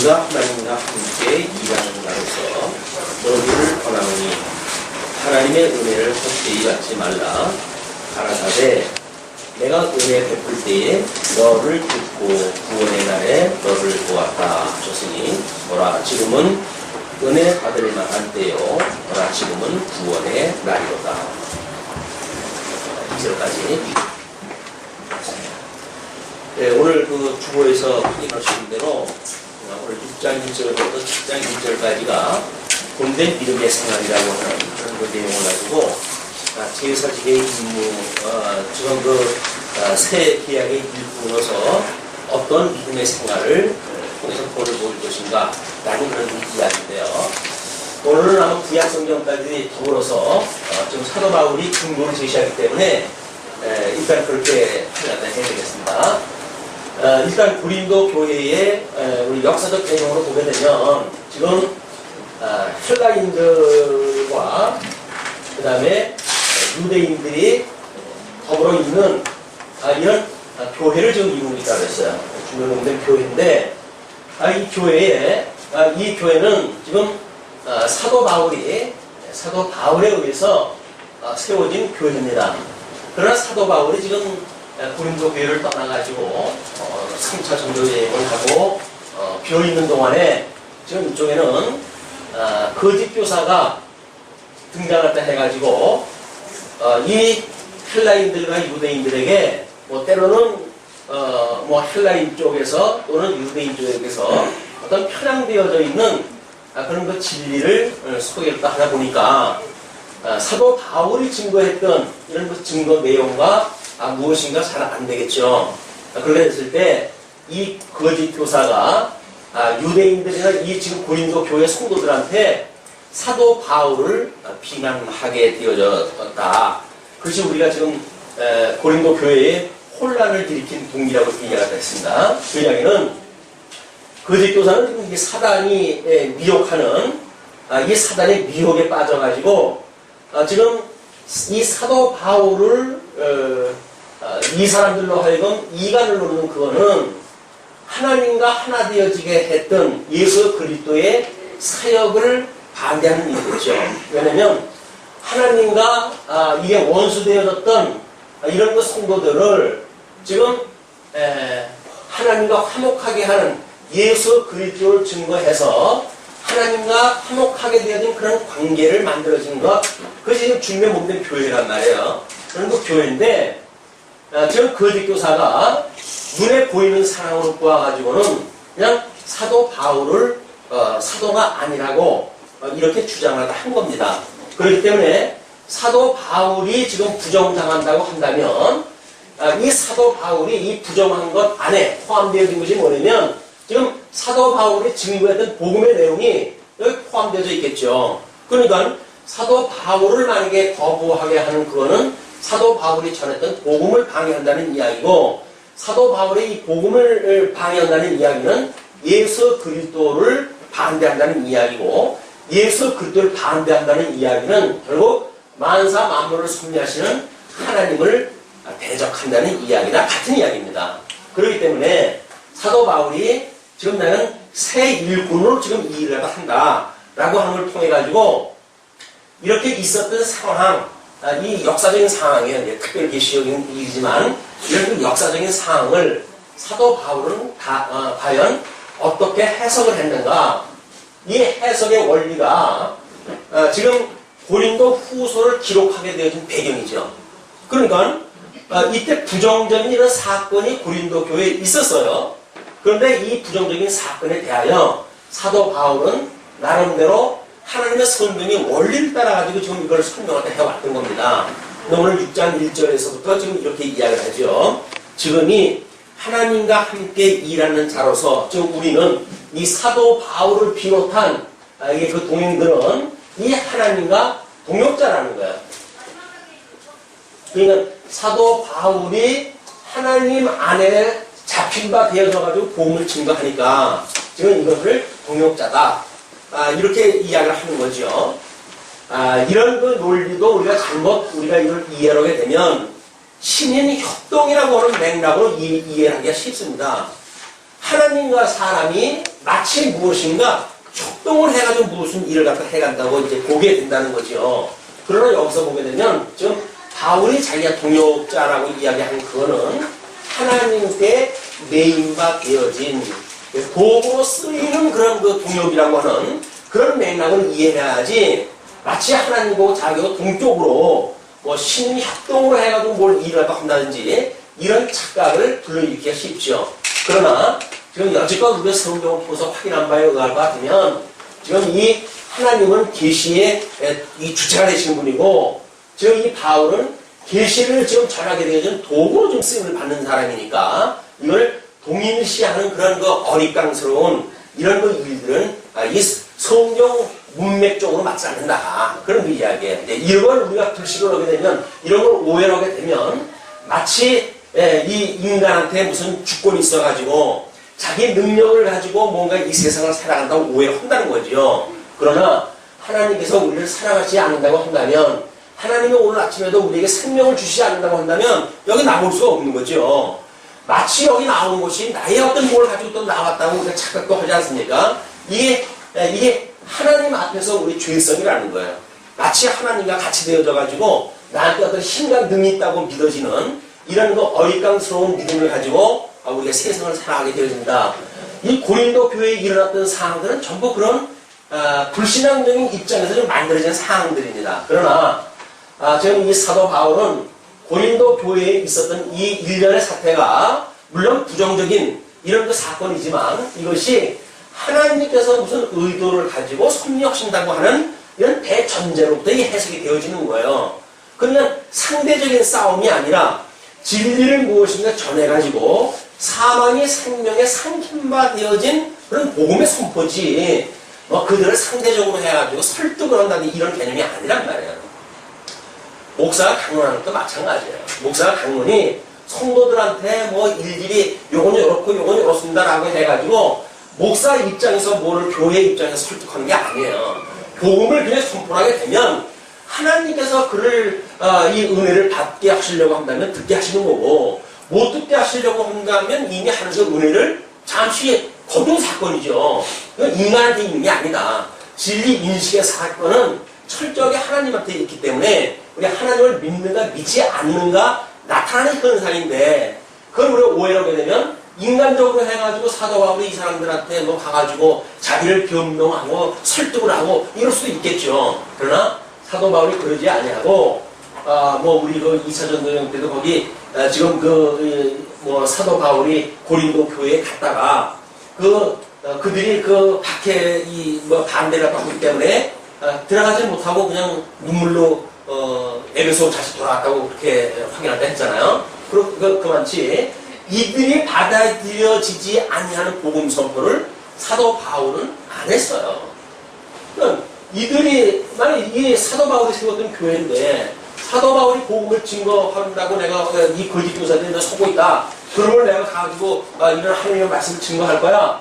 우리가 하나님과 함께 일하는 자로서 너희를 권하노니 하나님의 은혜를 헛되이 받지 말라. 가라사대 내가 은혜 베풀 때에 너를 듣고 구원의 날에 너를 보았다 하셨으니 보라 지금은 은혜 받을 만한 때요 보라 지금은 구원의 날이로다. 2절까지. 네, 오늘 그 주보에서 확인하시는 대로 오늘 6장 1절부터 7장 1절까지가 본된 믿음의 생활이라고 하는 그런 그 내용을 가지고 제사직의 임무, 지금 새 계약의 일부로서 어떤 믿음의 생활을 통해서 본을 보일 것인가 라는 그런 이야기인데요. 오늘은 아마 구약 성경까지 더불어서 지금 사도 바울이 중보를 제시하기 때문에 일단 그렇게 해야 되겠습니다. 일단 고린도 교회의 우리 역사적 배경으로 보게 되면 지금 헬라인들과 그 다음에 유대인들이 더불어 있는 이런 교회를 지금 이루고 있다고 했어요. 중요한 교회인데 이 교회는 지금 사도 바울에 의해서 세워진 교회입니다. 그러나 사도 바울이 지금 고린도 교회를 떠나가지고 3차 전도 여행을 하고 비어있는 동안에 지금 이쪽에는 거짓 교사가 등장했다 해가지고 이 헬라인들과 유대인들에게 때로는 헬라인 쪽에서 또는 유대인 쪽에서 어떤 편향되어져 있는 그런 그 진리를 소개했다 하다 보니까 사도 바울이 증거했던 이런 그 증거 내용과 무엇인가 잘 안 되겠죠. 그렇게 됐을 때 이 거짓 교사가 유대인들이나 이 지금 고린도 교회 성도들한테 사도 바울을 비난하게 되어졌다. 그것이 우리가 지금 고린도 교회에 혼란을 일으킨 동기라고 이야기가 됐습니다. 그 이야기는 거짓 교사는 지금 이 사단이 미혹하는 이 사단의 미혹에 빠져가지고 지금 이 사도 바울을 이 사람들로 하여금 이간을 놓는 그거는 하나님과 하나 되어지게 했던 예수 그리스도의 사역을 반대하는 일이죠. 왜냐하면 하나님과 이게 원수되어졌던 이런 그 성도들을 지금 하나님과 화목하게 하는 예수 그리스도를 증거해서 하나님과 화목하게 되어진 그런 관계를 만들어진 것, 그것이 지금 주님의 몸된 교회란 말이에요. 그런 그 교회인데 지금 거짓 교사가 눈에 보이는 사랑으로 보아가지고는 그냥 사도 바울을 사도가 아니라고 이렇게 주장을 한 겁니다. 그렇기 때문에 사도 바울이 지금 부정당한다고 한다면 이 사도 바울이 이 부정한 것 안에 포함되어진 것이 뭐냐면 지금 사도 바울이 증거했던 복음의 내용이 여기 포함되어져 있겠죠. 그러니까 사도 바울을 만약에 거부하게 하는 그거는 사도 바울이 전했던 복음을 방해한다는 이야기고, 사도 바울의 이 복음을 방해한다는 이야기는 예수 그리스도를 반대한다는 이야기고, 예수 그리스도를 반대한다는 이야기는 결국 만사 만물을 섭리하시는 하나님을 대적한다는 이야기나 같은 이야기입니다. 그렇기 때문에 사도 바울이 지금 나는 새 일꾼으로 지금 이 일을 한다라고 하는 걸 통해 가지고 이렇게 있었던 상황, 이 역사적인 상황이에요. 특별 계시적인 일이지만 이런 역사적인 상황을 사도 바울은 과연 어떻게 해석을 했는가? 이 해석의 원리가 지금 고린도 후서를 기록하게 되어진 배경이죠. 그러니까 이때 부정적인 이런 사건이 고린도 교회에 있었어요. 그런데 이 부정적인 사건에 대하여 사도 바울은 나름대로 하나님의 성경의 원리를 따라가지고 지금 이걸 설명을 해왔던 겁니다. 오늘 6장 1절에서부터 지금 이렇게 이야기를 하죠. 지금이 하나님과 함께 일하는 자로서 지금 우리는 이 사도 바울을 비롯한 이게 그 동행들은 이 하나님과 동역자라는 거예요. 그러니까 사도 바울이 하나님 안에 잡힌 바 되어져가지고 복음을 증거하니까 지금 이것을 동역자다. 이렇게 이야기를 하는 거죠. 이런 그 논리도 우리가 이걸 이해하게 되면 신인 협동이라고 하는 맥락으로 이해하기가 쉽습니다. 하나님과 사람이 마치 무엇인가 협동을 해가지고 무슨 일을 갖다 해간다고 이제 보게 된다는 거죠. 그러나 여기서 보게 되면 지금 바울이 자기가 동역자라고 이야기하는 그거는 하나님께 메인바 되어진 도구로 쓰이는 그런 그 동역이라고 하는 그런 맥락을 이해해야지 마치 하나님하고 자기가 동쪽으로 뭐 신협동으로 해가지고 뭘 일을 한다든지 이런 착각을 불러일으키기가 쉽죠. 그러나 지금 여지껏 우리가 성경을 보면서 확인한 바에 의할 것 같으면 지금 이 하나님은 계시의 이 주체가 되시는 분이고 지금 이 바울은 계시를 지금 전하게 되어진 도구로 좀 쓰임을 받는 사람이니까 이걸 동일시하는 그런 그 어리광스러운 이런 그 일들은 이 성경 문맥적으로 맞지 않는다. 그런 그 이야기예요. 이런 걸 우리가 불식을 하게 되면 이런 걸 오해를 하게 되면 마치 이 인간한테 무슨 주권이 있어가지고 자기 능력을 가지고 뭔가 이 세상을 살아간다고 오해를 한다는 거죠. 그러나 하나님께서 우리를 사랑하지 않는다고 한다면 하나님이 오늘 아침에도 우리에게 생명을 주시지 않는다고 한다면 여기 나올 수가 없는 거죠. 마치 여기 나오는 것이 나의 어떤 뭘 가지고 또 나왔다고 우리가 착각도 하지 않습니까? 이게 하나님 앞에서 우리 죄성이라는 거예요. 마치 하나님과 같이 되어져가지고 나한테 어떤 힘과 능이 있다고 믿어지는 이런 그 어리광스러운 믿음을 가지고 우리가 세상을 살아가게 되어진다. 이 고린도 교회에 일어났던 상황들은 전부 그런 불신앙적인 입장에서 좀 만들어진 상황들입니다. 그러나 지금 이 사도 바울은 고린도 교회에 있었던 이 일련의 사태가 물론 부정적인 이런 그 사건이지만 이것이 하나님께서 무슨 의도를 가지고 섭리하신다고 하는 이런 대전제로부터 이 해석이 되어지는 거예요. 그러면 상대적인 싸움이 아니라 진리를 무엇인가 전해가지고 사망이 생명에 삼킨바 되어진 그런 복음의 선포지 그들을 상대적으로 해가지고 설득을 한다는 이런 개념이 아니란 말이에요. 목사가 강론하는 것도 마찬가지예요. 목사가 강론이 성도들한테 뭐 일일이 요건 요렇고 요건 요렇습니다라고 해가지고 목사 입장에서 뭐를 교회 입장에서 설득하는 게 아니에요. 복음을 그냥 선포하게 되면 하나님께서 그를 이 은혜를 받게 하시려고 한다면 듣게 하시는 거고 못 듣게 하시려고 한다면 이미 하나님의 은혜를 잠시 거둔 사건이죠. 인간한테 있는 게 아니다. 진리 인식의 사건은 철저하게 하나님한테 있기 때문에 우리 하나님을 믿는가 믿지 않는가 나타나는 현상인데 그걸 우리가 오해를 하게 되면 인간적으로 해가지고 사도 바울이 이 사람들한테 뭐 가가지고 자기를 변명하고 설득을 하고 이럴 수도 있겠죠. 그러나 사도 바울이 그러지 아니하고 뭐 우리 그 2차 전도행 때도 거기 지금 뭐 사도 바울이 고린도 교회에 갔다가 그들이 그 박해 뭐 반대를 하기 때문에 들어가지 못하고 그냥 눈물로 에베소 다시 돌아왔다고 그렇게 확인할 때 했잖아요. 그만치 이들이 받아들여지지 아니하는 복음 선포를 사도 바울은 안 했어요. 그러니까 이들이 만약 이 사도 바울이 세웠던 교회인데 사도 바울이 복음을 증거한다고 내가 이 거짓 교사들이 속고 있다. 그런 걸 내가 가지고 이런 하나님의 말씀을 증거할 거야.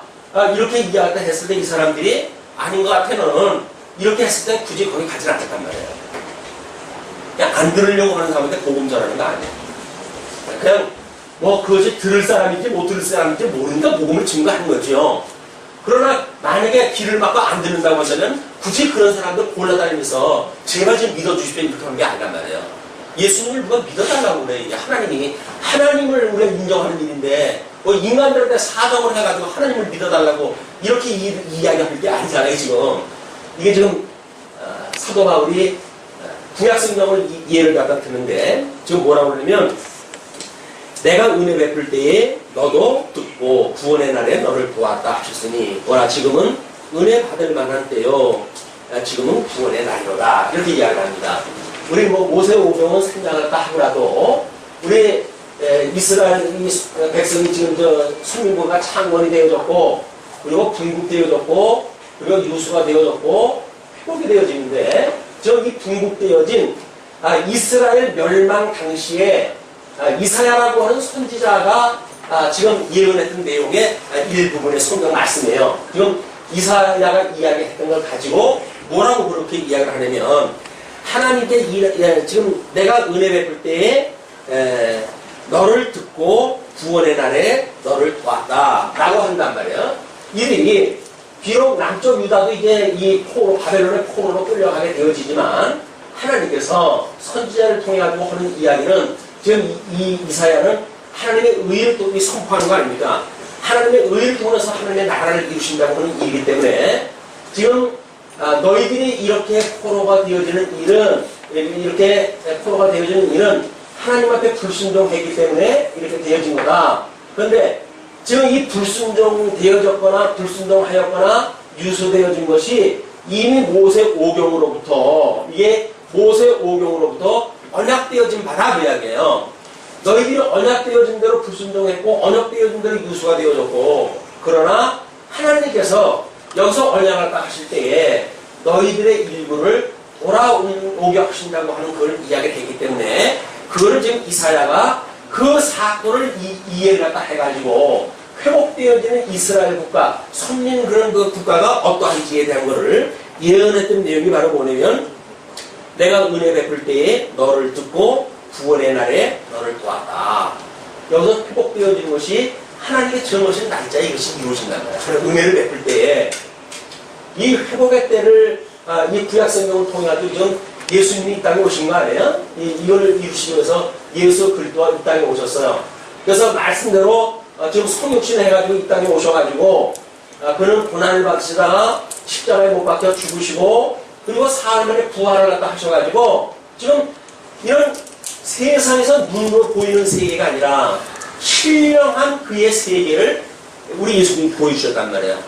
이렇게 이야기할 때 했을 때 이 사람들이 아닌 것 같아는 이렇게 했을 때 굳이 거기 가지 않았단 말이에요. 그냥 안 들으려고 하는 사람한테 복음 전하는 거 아니에요. 그냥 뭐 그것이 들을 사람인지 못 들을 사람인지 모르니까 복음을 증거하는 거죠. 그러나 만약에 귀를 막고 안 듣는다고 하면 굳이 그런 사람들 골라다니면서 제발 좀 믿어주십시오 이렇게 하는 게 아니란 말이에요. 예수님을 누가 믿어달라고 그래. 이게 하나님을 우리가 인정하는 일인데 뭐 인간들한테 사정을 해가지고 하나님을 믿어달라고 이렇게 이야기하는 게 아니잖아요. 지금 이게 지금 사도 바울이 구약성경을 이해를 갖다 드는데 지금 뭐라고 그러냐면 내가 은혜 베풀 때에 너도 듣고 구원의 날에 너를 도왔다 하셨으니 뭐라 지금은 은혜 받을 만한 때요 지금은 구원의 날이로다 이렇게 이야기를 합니다. 우리 뭐 모세오경은 생략을 다 하더라도 우리 이스라엘 백성이 지금 선민국가 창건이 되어졌고 그리고 분국되어졌고 그리고 유수가 되어졌고 회복이 되어지는데 저기 분국되어진 이스라엘 멸망 당시에 이사야라고 하는 선지자가 지금 예언했던 내용의 일부분의 성경 말씀이에요. 지금 이사야가 이야기했던 걸 가지고 뭐라고 그렇게 이야기를 하냐면 하나님께 지금 내가 은혜 베풀 때에 너를 듣고 구원의 날에 너를 도왔다 라고 한단 말이에요. 이들이 비록 남쪽 유다도 이제 이 바벨론의 포로로 끌려가게 되어지지만 하나님께서 선지자를 통해 가지고 하는 이야기는 지금 이 이사야는 하나님의 의를 또 선포하는 거 아닙니까? 하나님의 의를 통해서 하나님의 나라를 이루신다고 하는 일이기 때문에 지금 너희들이 이렇게 포로가 되어지는 일은 하나님 앞에 불순종했기 때문에 이렇게 되어진 거다. 그런데 지금 이 불순종되어졌거나 불순종하였거나 유수되어진 것이 이미 모세 오경으로부터 언약되어진 바다 그 이야기예요. 너희들이 언약되어진 대로 불순종했고 언약되어진 대로 유수가 되어졌고, 그러나 하나님께서 여기서 언약을 딱 하실 때에 너희들의 일부를 돌아오게 하신다고 하는 그걸 이야기를 했기 때문에 그거를 지금 이사야가 그 사건을 이해를 갖다 해가지고 회복되어지는 이스라엘 국가, 선민 그런 그 국가가 어떠한지에 대한 것을 예언했던 내용이 바로 뭐냐면, 내가 은혜 베풀 때에 너를 듣고 구원의 날에 너를 도왔다. 여기서 회복되어지는 것이 하나님의 정하신 날짜에 이것이 이루어진다는 거예요. 은혜를 베풀 때에 이 회복의 때를 이 구약성경을 통해가지고 지금 예수님이 이 땅에 오신 거 아니에요? 이걸 이루시기 위해서 예수 그리스도가 이 땅에 오셨어요. 그래서 말씀대로 지금 성육신 해가지고 이 땅에 오셔가지고 그는 고난을 받으시다가 십자가에 못 박혀 죽으시고 그리고 사흘 만에 부활을 갖다 하셔가지고 지금 이런 세상에서 눈으로 보이는 세계가 아니라 신령한 그의 세계를 우리 예수님이 보여주셨단 말이에요.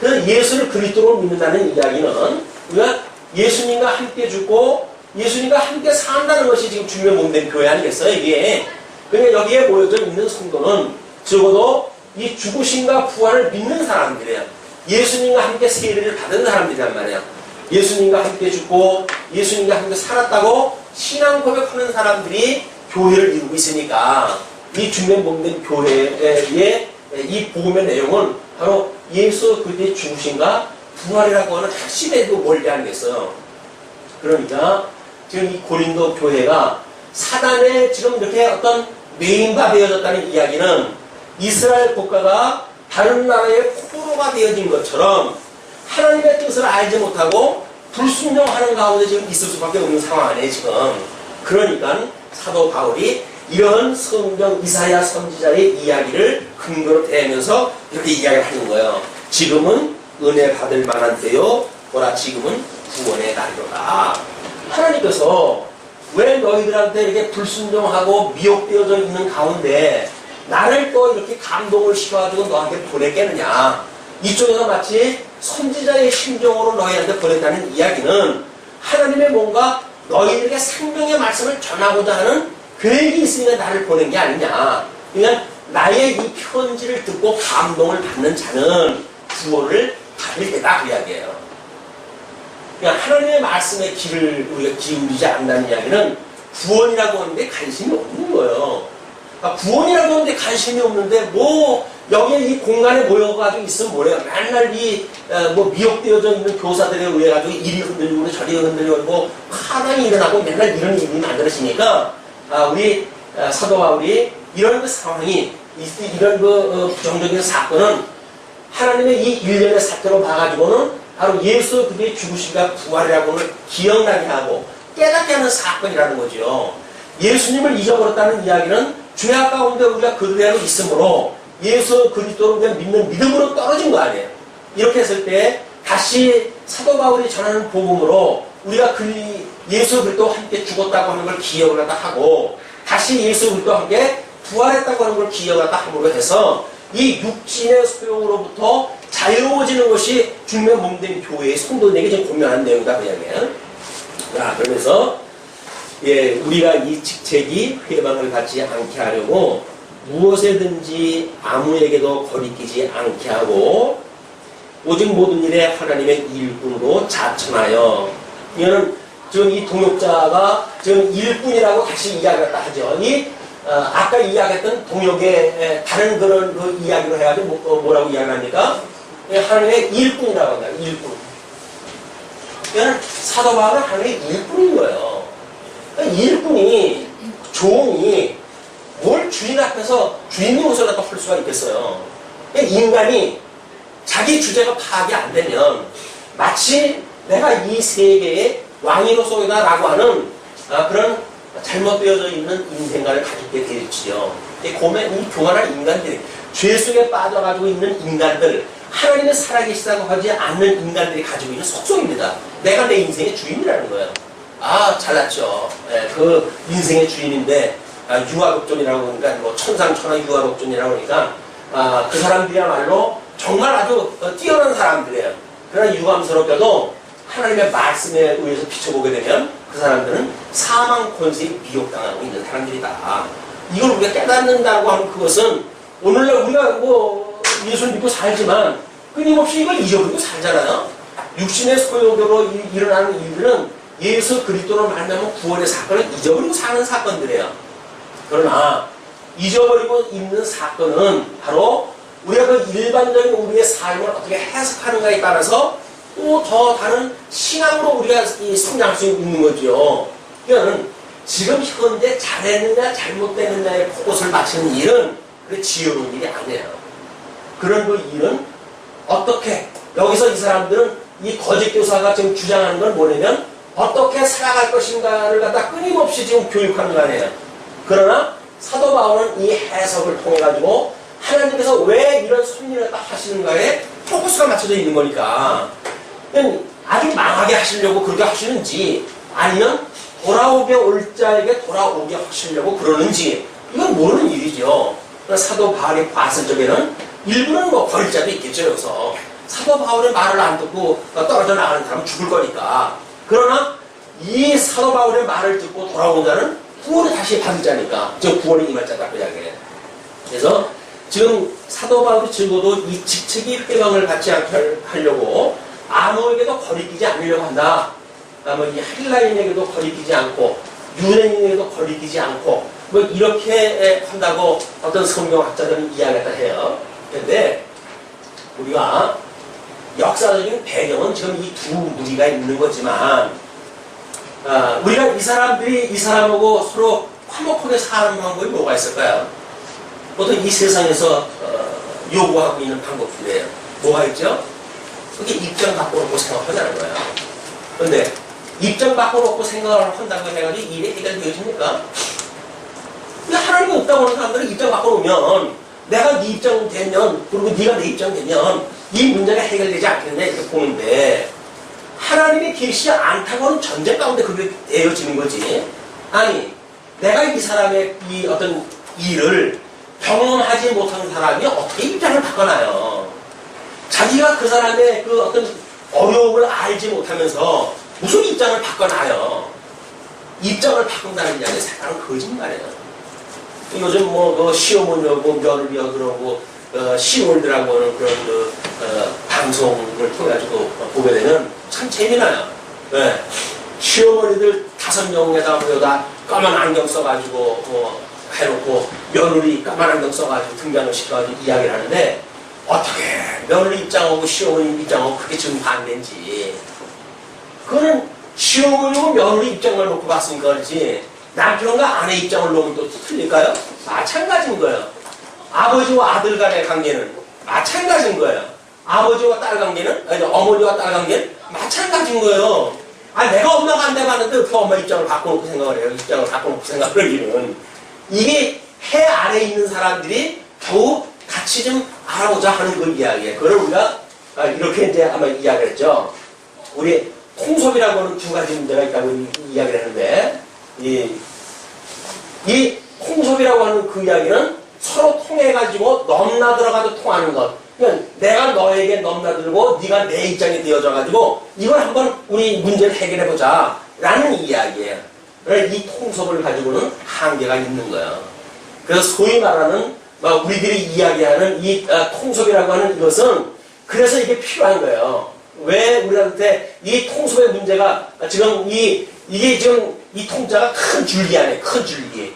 그래서 예수를 그리스도로 믿는다는 이야기는 우리가 예수님과 함께 죽고 예수님과 함께 산다는 것이 지금 주님의 몸된 교회 아니겠어요? 이게. 그러니까 여기에 모여져 있는 성도는 적어도 이 죽으심과 부활을 믿는 사람들이에요. 예수님과 함께 세례를 받은 사람들이란 말이에요. 예수님과 함께 죽고 예수님과 함께 살았다고 신앙 고백하는 사람들이 교회를 이루고 있으니까 이 주님의 몸된 교회의 이 복음의 내용은 바로 예수 그리스도의 죽으심과 부활이라고 하는 핵심에도 멀리 아니겠어요. 그러니까 지금 이 고린도 교회가 사단의 지금 이렇게 어떤 메인바 되어졌다는 이야기는 이스라엘 국가가 다른 나라의 포로가 되어진 것처럼 하나님의 뜻을 알지 못하고 불순종하는 가운데 지금 있을 수밖에 없는 상황 아니에요 지금. 그러니까 사도 바울이 이런 성경 이사야 선지자의 이야기를 근거로 대면서 이렇게 이야기를 하는 거예요. 지금은 은혜 받을 만한 때요, 보라 지금은 구원의 날이로다. 하나님께서 왜 너희들한테 이렇게 불순종하고 미혹되어져 있는 가운데 나를 또 이렇게 감동을 시켜가지고 너한테 보냈겠느냐. 이쪽에서 마치 선지자의 심정으로 너희한테 보냈다는 이야기는 하나님의 뭔가 너희들에게 생명의 말씀을 전하고자 하는 계획이 있으니까 나를 보낸 게 아니냐. 그러니까 나의 이 편지를 듣고 감동을 받는 자는 구원을 받을 때다 그 이야기예요. 그러니까 하나님의 말씀의 길을 우리가 기울이지 않는다는 이야기는 구원이라고 하는데 관심이 없는 거예요. 그러니까 구원이라고 하는데 관심이 없는데 뭐 여기에 이 공간에 모여가지고 있으면 뭐래요? 맨날 뭐 미혹되어져 있는 교사들에 의해 가지고 이리 흔들리고 저리 흔들리고 파장이 일어나고 맨날 이런 일이 만들어지니까 우리 사도 바울이 이런 그 상황이 이런 그 부정적인 사건은 하나님의 이 일련의 사건으로 봐가지고는 바로 예수 그리스도의 죽으심과 부활이라고는 기억나게 하고 깨닫게 하는 사건이라는 거죠. 예수님을 잊어버렸다는 이야기는 죄악 가운데 우리가 그들 안에 있으므로 예수 그리스도를 믿는 믿음으로 떨어진 거 아니에요. 이렇게 했을 때 다시 사도 바울이 전하는 복음으로 우리가 예수 그리스도와 함께 죽었다고 하는 걸 기억을 하고 다시 예수 그리스도와 함께 부활했다고 하는 걸 기억을 함으로 해서 이 육신의 소용으로부터 자유로워지는 것이 주님의 몸된 교회의 성도들에게 지금 공명한 내용이다 그 이야기예요. 그러면서 우리가 이 직책이 회방을 갖지 않게 하려고 무엇에든지 아무에게도 거리끼지 않게 하고 오직 모든 일에 하나님의 일꾼으로 자천하여. 이거는 지금 이 동역자가 지금 일꾼이라고 다시 이야기를 하죠. 아까 이야기했던 동역의 다른 그런 그 이야기로 해가지고 뭐라고 이야기합니까? 하나님의 일꾼이라고 한다. 일꾼. 그러니까 사도 바울은 하나님의 일꾼인 거예요. 그러니까 일꾼이 종이 뭘 주인 앞에서 주인의 옷을 갖다 헐 수가 있겠어요. 인간이 자기 주제가 파악이 안 되면 마치 내가 이 세계의 왕이로서이다라고 하는 그런 잘못되어져 있는 인생관을 가지게 되지요. 이 교만한 인간들이 죄 속에 빠져가지고 있는 인간들, 하나님의 살아계시다고 하지 않는 인간들이 가지고 있는 속성입니다. 내가 내 인생의 주인이라는 거예요. 잘났죠. 그 인생의 주인인데 유아독존이라고 그러니까 뭐 천상천하 유아독존이라고 그러니까 그 사람들이야말로 정말 아주 뛰어난 사람들이에요. 그러나 유감스럽게도 하나님의 말씀에 의해서 비춰보게 되면 그 사람들은 사망 권세에 미혹당하고 있는 사람들이다. 이걸 우리가 깨닫는다고 하는 그것은 오늘날 우리가 뭐 예수를 믿고 살지만 끊임없이 이걸 잊어버리고 살잖아요. 육신의 소욕으로 일어나는 일들은 예수 그리스도로 말미암은 구원의 사건을 잊어버리고 사는 사건들이에요. 그러나 잊어버리고 있는 사건은 바로 우리가 그 일반적인 우리의 삶을 어떻게 해석하는가에 따라서 또 더 다른 신앙으로 우리가 성장할 수 있는 거죠. 그러니까 지금 현재 잘했느냐 잘못됐느냐에 포커스를 맞추는 일은 그게 지혜로운 일이 아니에요. 그런 그 일은 어떻게 여기서 이 사람들은 이 거짓 교사가 지금 주장하는 건 뭐냐면 어떻게 살아갈 것인가를 갖다 끊임없이 지금 교육하는 거 아니에요. 그러나 사도 바울은 이 해석을 통해 가지고 하나님께서 왜 이런 섭리를 딱 하시는가에 포커스가 맞춰져 있는 거니까 아주 망하게 하시려고 그렇게 하시는지 아니면 돌아오게 올 자에게 돌아오게 하시려고 그러는지 이건 모르는 일이죠. 사도 바울이 봤을 적에는 일부는 뭐 버릴 자도 있겠죠. 여기서 사도 바울의 말을 안 듣고 떨어져 나가는 사람은 죽을 거니까. 그러나 이 사도 바울의 말을 듣고 돌아온 자는 구원을 다시 받을 자니까 저 구원이 임할 자다 그 이야기예요. 그래서 지금 사도 바울이 적어도 이 직책이 회방을 받지 않게 하려고 아무에게도 거리끼지 않으려고 한다. 이 헬라인에게도 거리끼지 않고 유대인에게도 거리끼지 않고 뭐 이렇게 한다고 어떤 성경학자들은 이야기했다 해요. 그런데 우리가 역사적인 배경은 지금 이 두 무리가 있는 거지만 우리가 이 사람들이 이 사람하고 서로 화목하게 사는 방법이 뭐가 있을까요? 보통 이 세상에서 요구하고 있는 방법들이에요. 뭐가 있죠? 그게 입장 바꿔놓고 생각하자는 거예요. 그런데 입장 바꿔놓고 생각을 한다고 해가지고 일이 해결되어집니까? 하나님이 없다고 하는 사람들은 입장 바꿔놓으면 내가 네 입장 되면 그리고 네가 내 입장 되면 이 문제가 해결되지 않겠냐 이렇게 보는데 하나님이 계시지 않다고 하는 전제 가운데 그게 되어지는 거지. 아니 내가 이 사람의 이 어떤 일을 경험하지 못한 사람이 어떻게 입장을 바꿔놔요. 자기가 그 사람의 그 어떤 어려움을 알지 못하면서 무슨 입장을 바꿔놔요. 입장을 바꾼다는 이야기 사람은 거짓말이에요. 요즘 뭐 시어머니하고 며느리하고 그러고 시월드라고 하는 그런 방송을 통해 가지고 보게 되면 참 재미나요. 네. 시어머니들 5명에다 모여다 까만 안경 써가지고 해놓고 며느리 까만 안경 써가지고 등장을 시켜가지고 이야기를 하는데 어떻게 며느리 입장하고 시어머니 입장하고 그게 지금 반대인지 그거는 시어머니하고 며느리 입장을 놓고 봤으니까 그렇지 남편과 아내 입장을 놓으면 또 틀릴까요? 마찬가지인 거예요. 아버지와 아들 간의 관계는 마찬가지인 거예요. 아버지와 딸 관계는 아니, 어머니와 딸 관계는 마찬가지인 거예요. 내가 엄마가 안 돼봤는데 그 엄마 입장을 바꿔놓고 생각을 해요. 입장을 바꿔놓고 생각을 하기는 이게 해 아래에 있는 사람들이 겨우 같이 좀 알아보자 하는 그 이야기예요. 그걸 우리가 이렇게 이제 아마 이야기를 했죠. 우리 통섭이라고 하는 두 가지 문제가 있다고 이야기를 했는데 이 통섭이라고 하는 그 이야기는 서로 통해가지고 넘나들어가지고 통하는 것. 그러니까 내가 너에게 넘나들고 네가 내 입장이 되어져가지고 이걸 한번 우리 문제를 해결해보자 라는 이야기예요. 그래서 이 통섭을 가지고는 한계가 있는 거예요. 그래서 소위 말하는 우리들이 이야기하는 이 통섭이라고 하는 이것은 그래서 이게 필요한 거예요. 왜 우리한테 이 통섭의 문제가 지금 이게 지금 이 통자가 큰 줄기 안에 큰 줄기.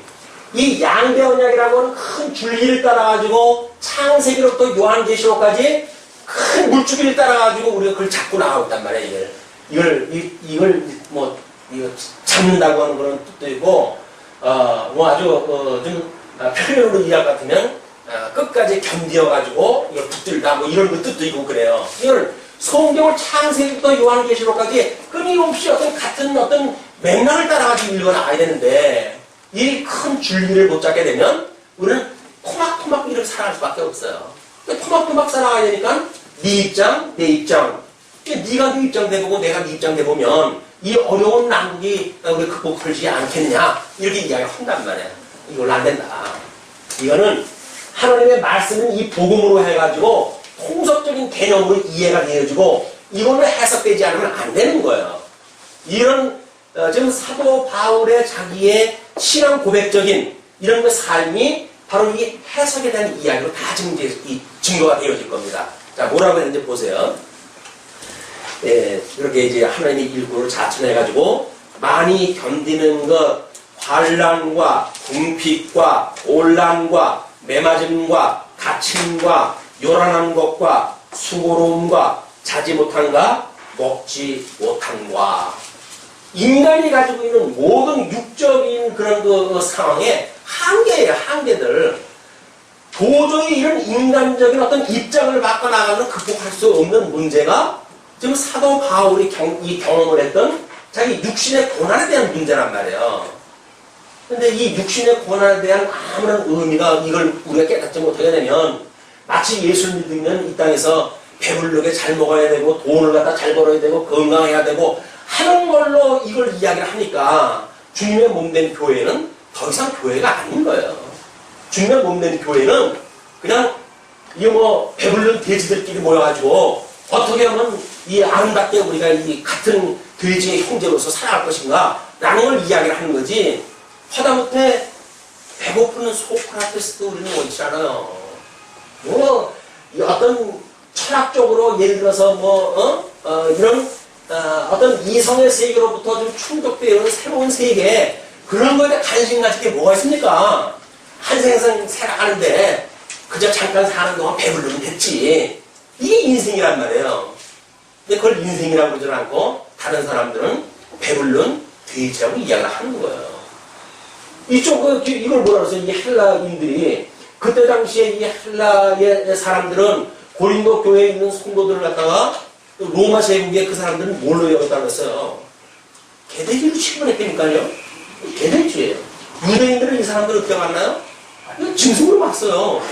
이 양대언약이라고 하는 큰 줄기를 따라가지고 창세기로부터 요한계시록까지 큰 물줄기를 따라가지고 우리가 그걸 잡고 나가고 있단 말이에요. 이걸 뭐, 이거 잡는다고 하는 그런 뜻도 있고, 뭐 아주, 좀 표현으로 이해할 것 같으면 끝까지 견디어가지고 이걸 붙들다 뭐 이런 뜻도 있고 그래요. 이걸 성경을 창세기부터 요한계시록까지 끊임없이 같은 맥락을 따라가지고 읽어나가야 되는데 이 큰 줄기를 못 잡게 되면 우리는 토막토막 이렇게 살아갈 수밖에 없어요. 토막토막 살아가야 되니까 네 입장, 내 입장. 네가 네 입장 대보고 내가 네 입장 대보면 이 어려운 난국이 우리 극복하지 않겠냐 이렇게 이야기를 한단 말이야. 이걸로 안 된다. 이거는 하나님의 말씀은 이 복음으로 해가지고 통속적인 개념으로 이해가 되어지고 이거는 해석되지 않으면 안 되는 거예요. 이런 지금 사도 바울의 자기의 신앙 고백적인 이런 그 삶이 바로 이 해석에 대한 이야기로 다 증거가 되어질 겁니다. 자, 뭐라고 했는지 보세요. 이렇게 이제 하나님의 일꾼을 자천해가지고 많이 견디는 것, 환난과 궁핍과 온란과 매맞음과 갇힘과 요란한 것과 수고로움과 자지 못한가 먹지 못한과 인간이 가지고 있는 모든 육적인 그런 그 상황에 한계예요. 한계들. 도저히 이런 인간적인 어떤 입장을 바꿔나가면 극복할 수 없는 문제가 지금 사도 바울이 이 경험을 했던 자기 육신의 고난에 대한 문제란 말이에요. 근데 이 육신의 고난에 대한 아무런 의미가 이걸 우리가 깨닫지 못하게 되면 마치 예수를 믿으면 이 땅에서 배부르게 잘 먹어야 되고 돈을 갖다 잘 벌어야 되고 건강해야 되고 하는 걸로 이걸 이야기를 하니까 주님의 몸된 교회는 더 이상 교회가 아닌 거예요. 주님의 몸된 교회는 그냥 이 뭐 배부른 돼지들끼리 모여가지고 어떻게 하면 이 아름답게 우리가 이 같은 돼지의 형제로서 살아갈 것인가 라는 걸 이야기를 하는 거지. 하다못해 배고프는 소크라테스도 우리는 원치 않아요. 뭐 어떤 철학적으로 예를 들어서 이런 어떤 이성의 세계로부터 좀 충족되어 새로운 세계 그런 거에 관심 가질 게 뭐가 있습니까? 한 생생 살아가는데 그저 잠깐 사는 동안 배부르면 됐지. 이게 인생이란 말이에요. 근데 그걸 인생이라고 그러지 않고 다른 사람들은 배부른 돼지라고 이야기를 하는 거예요. 이걸 뭐라 그러세요? 이 헬라인들이 그때 당시에 이 헬라의 사람들은 고린도 교회에 있는 성도들을 갖다가 로마 제국의 그 사람들은 뭘로 여겼다고 했어요? 개돼지로 취급했다니까요. 개돼지예요. 유대인들은 이 사람들을 어떻게 만나요? 짐승으로 봤어요.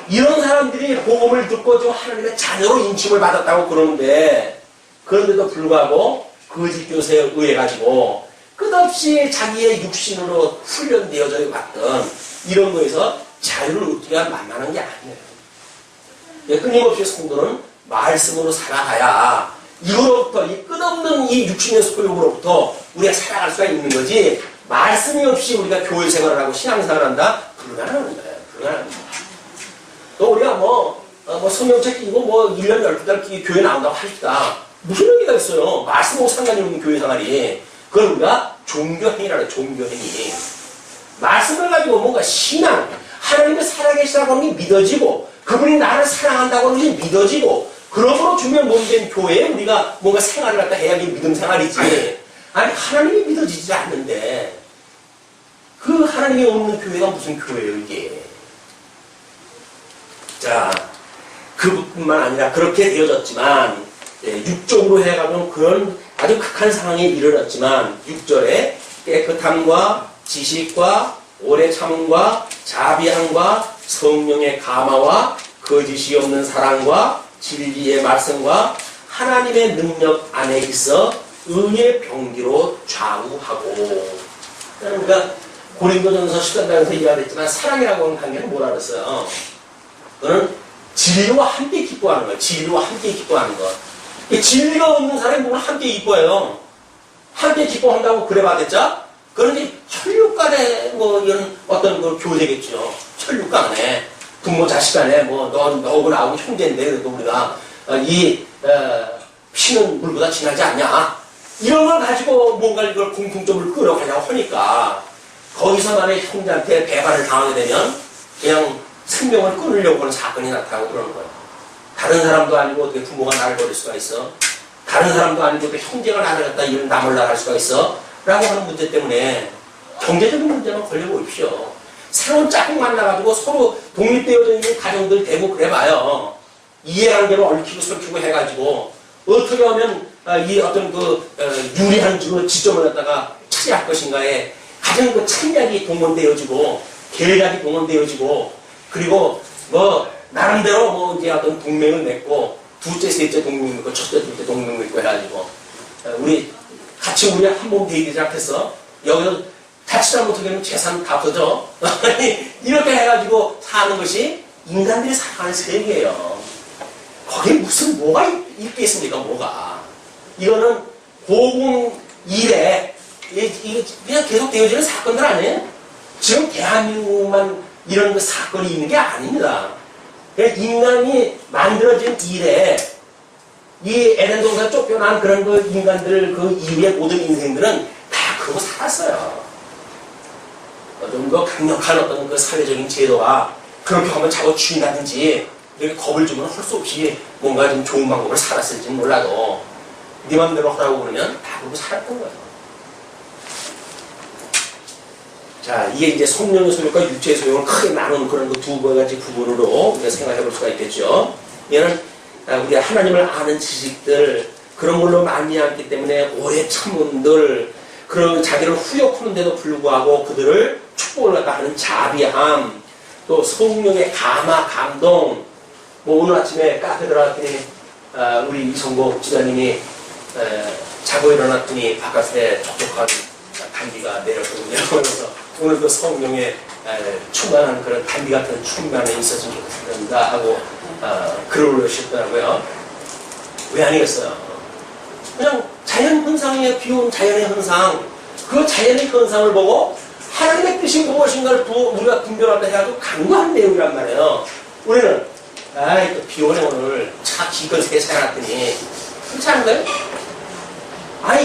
이런 사람들이 복음을 듣고 지금 하나님의 자녀로 인침을 받았다고 그러는데 그런데도 불구하고 거짓 교세에 의해가지고 끝없이 자기의 육신으로 훈련되어져 왔던 이런 거에서 자유를 얻기가 만만한 게 아니에요. 끊임없이 성도는 말씀으로 살아가야 이거로부터 이 끝없는 이 육신의 소욕으로부터 우리가 살아갈 수가 있는 거지 말씀이 없이 우리가 교회 생활을 하고 신앙생활을 한다? 불가능한 거예요. 불가능합니다. 또 우리가 성경책 끼고 1년 12달 교회 나온다고 합시다. 무슨 의미가 있어요? 말씀하고 상관이 없는 교회 생활이. 그걸 우리가 종교행위라는 종교행위. 말씀을 가지고 뭔가 신앙, 하나님이 살아계시다고 하는 게 믿어지고 그분이 나를 사랑한다고 하는 게 믿어지고 그러므로 주면 몸된 교회에 우리가 뭔가 생활을 갖다 해야 게 믿음 생활이지. 아니 하나님이 믿어지지 않는데 그 하나님이 없는 교회가 무슨 교회예요 이게. 자, 그뿐만 아니라 그렇게 되어졌지만 육적으로 해가지고 그런 아주 극한 상황에 이르렀지만 6절에 깨끗함과 지식과 오래 참음과 자비함과 성령의 감화와 거짓이 없는 사랑과 진리의 말씀과 하나님의 능력 안에 있어 의의 병기로 좌우하고. 그러니까 고린도전서 13장에서 이야기했지만 사랑이라고 하는 관계는 뭐라 그랬어요? 그거는 진리와 함께 기뻐하는 거예요. 진리와 함께 기뻐하는 것. 진리가 없는 사람이 뭘 함께 기뻐해요? 함께 기뻐한다고 그래 봤댔자? 그런 게 혈육간에 이런 어떤 교제겠죠. 혈육간에 부모 자식 간에 너하고 나하고 형제인데 그래도 우리가 피는 물보다 진하지 않냐? 이런 걸 가지고 뭔가 이걸 공통점을 끌어가려고 하니까 거기서만의 형제한테 배반을 당하게 되면 그냥 생명을 끊으려고 하는 사건이 나타나고 그러는 거예요. 다른 사람도 아니고 어떻게 부모가 나를 버릴 수가 있어? 다른 사람도 아니고 어떻게 형제가 나를 갖다 이런 남을 나갈 수가 있어? 라고 하는 문제 때문에 경제적인 문제만 걸려보십시오. 새로운 짝꿍 만나가지고 서로 독립되어져 있는 가정들 되고 그래봐요. 이해관계를 얽히고 설키고 해가지고 어떻게 하면 이 어떤 유리한 지점을 갖다가 차지할 것인가에 가장 참략이 동원되어지고 계략이 동원되어지고 그리고 나름대로 이제 어떤 동맹을 맺고 둘째, 셋째 동맹 맺고 첫째, 둘째 동맹 맺고 해가지고 우리 같이 우리 한 몸 되기 시작했어. 여기서 자칫 못하면 재산 다 없어져. 이렇게 해가지고 사는 것이 인간들이 살아가는 세계예요. 거기에 무슨 뭐가 있겠습니까? 뭐가. 이거는 고공 이래 이게 그냥 계속 되어지는 사건들 아니에요? 지금 대한민국만 이런 사건이 있는 게 아닙니다. 그냥 인간이 만들어진 이래 이 에덴 동산 쫓겨난 그런 인간들 이후의 모든 인생들은 다 그러고 살았어요. 좀 더 강력한 어떤 사회적인 제도가 그렇게 하면 잡아주인다든지 이렇게 겁을 주면 할 수 없이 뭔가 좀 좋은 방법을 살았을지는 몰라도 네 맘대로 하라고 그러면 다 그러고 살았던 거예요. 자, 이게 이제 성령의 소욕과 육체의 소욕을 크게 나눈 그런 두 가지 부분으로 우리가 생각해 볼 수가 있겠죠. 얘는 우리가 하나님을 아는 지식들 그런 걸로 말미암기 때문에 오래 참음들 그런 자기를 후욕하는데도 불구하고 그들을 축복을 갖다 하는 자비함 또 성령의 감화 감동 오늘 아침에 카페 들어갔더니 우리 이성복 지사님이 자고 일어났더니 바깥에 촉촉한 단비가 내렸거든요. 그래서 오늘도 성령의 충만한 그런 단비 같은 충만에 있었으면 좋겠습니다 하고 글을 올리셨더라고요. 왜 아니겠어요? 그냥 자연 현상에 비온 자연의 현상 그 자연의 현상을 보고 하나님의 뜻이 무엇인가를 우리가 분별하다 해가지고 강구한 내용이란 말이에요. 우리는 또 비 오네 오늘 차 기껏 세차해놨더니 그렇지 않은가요?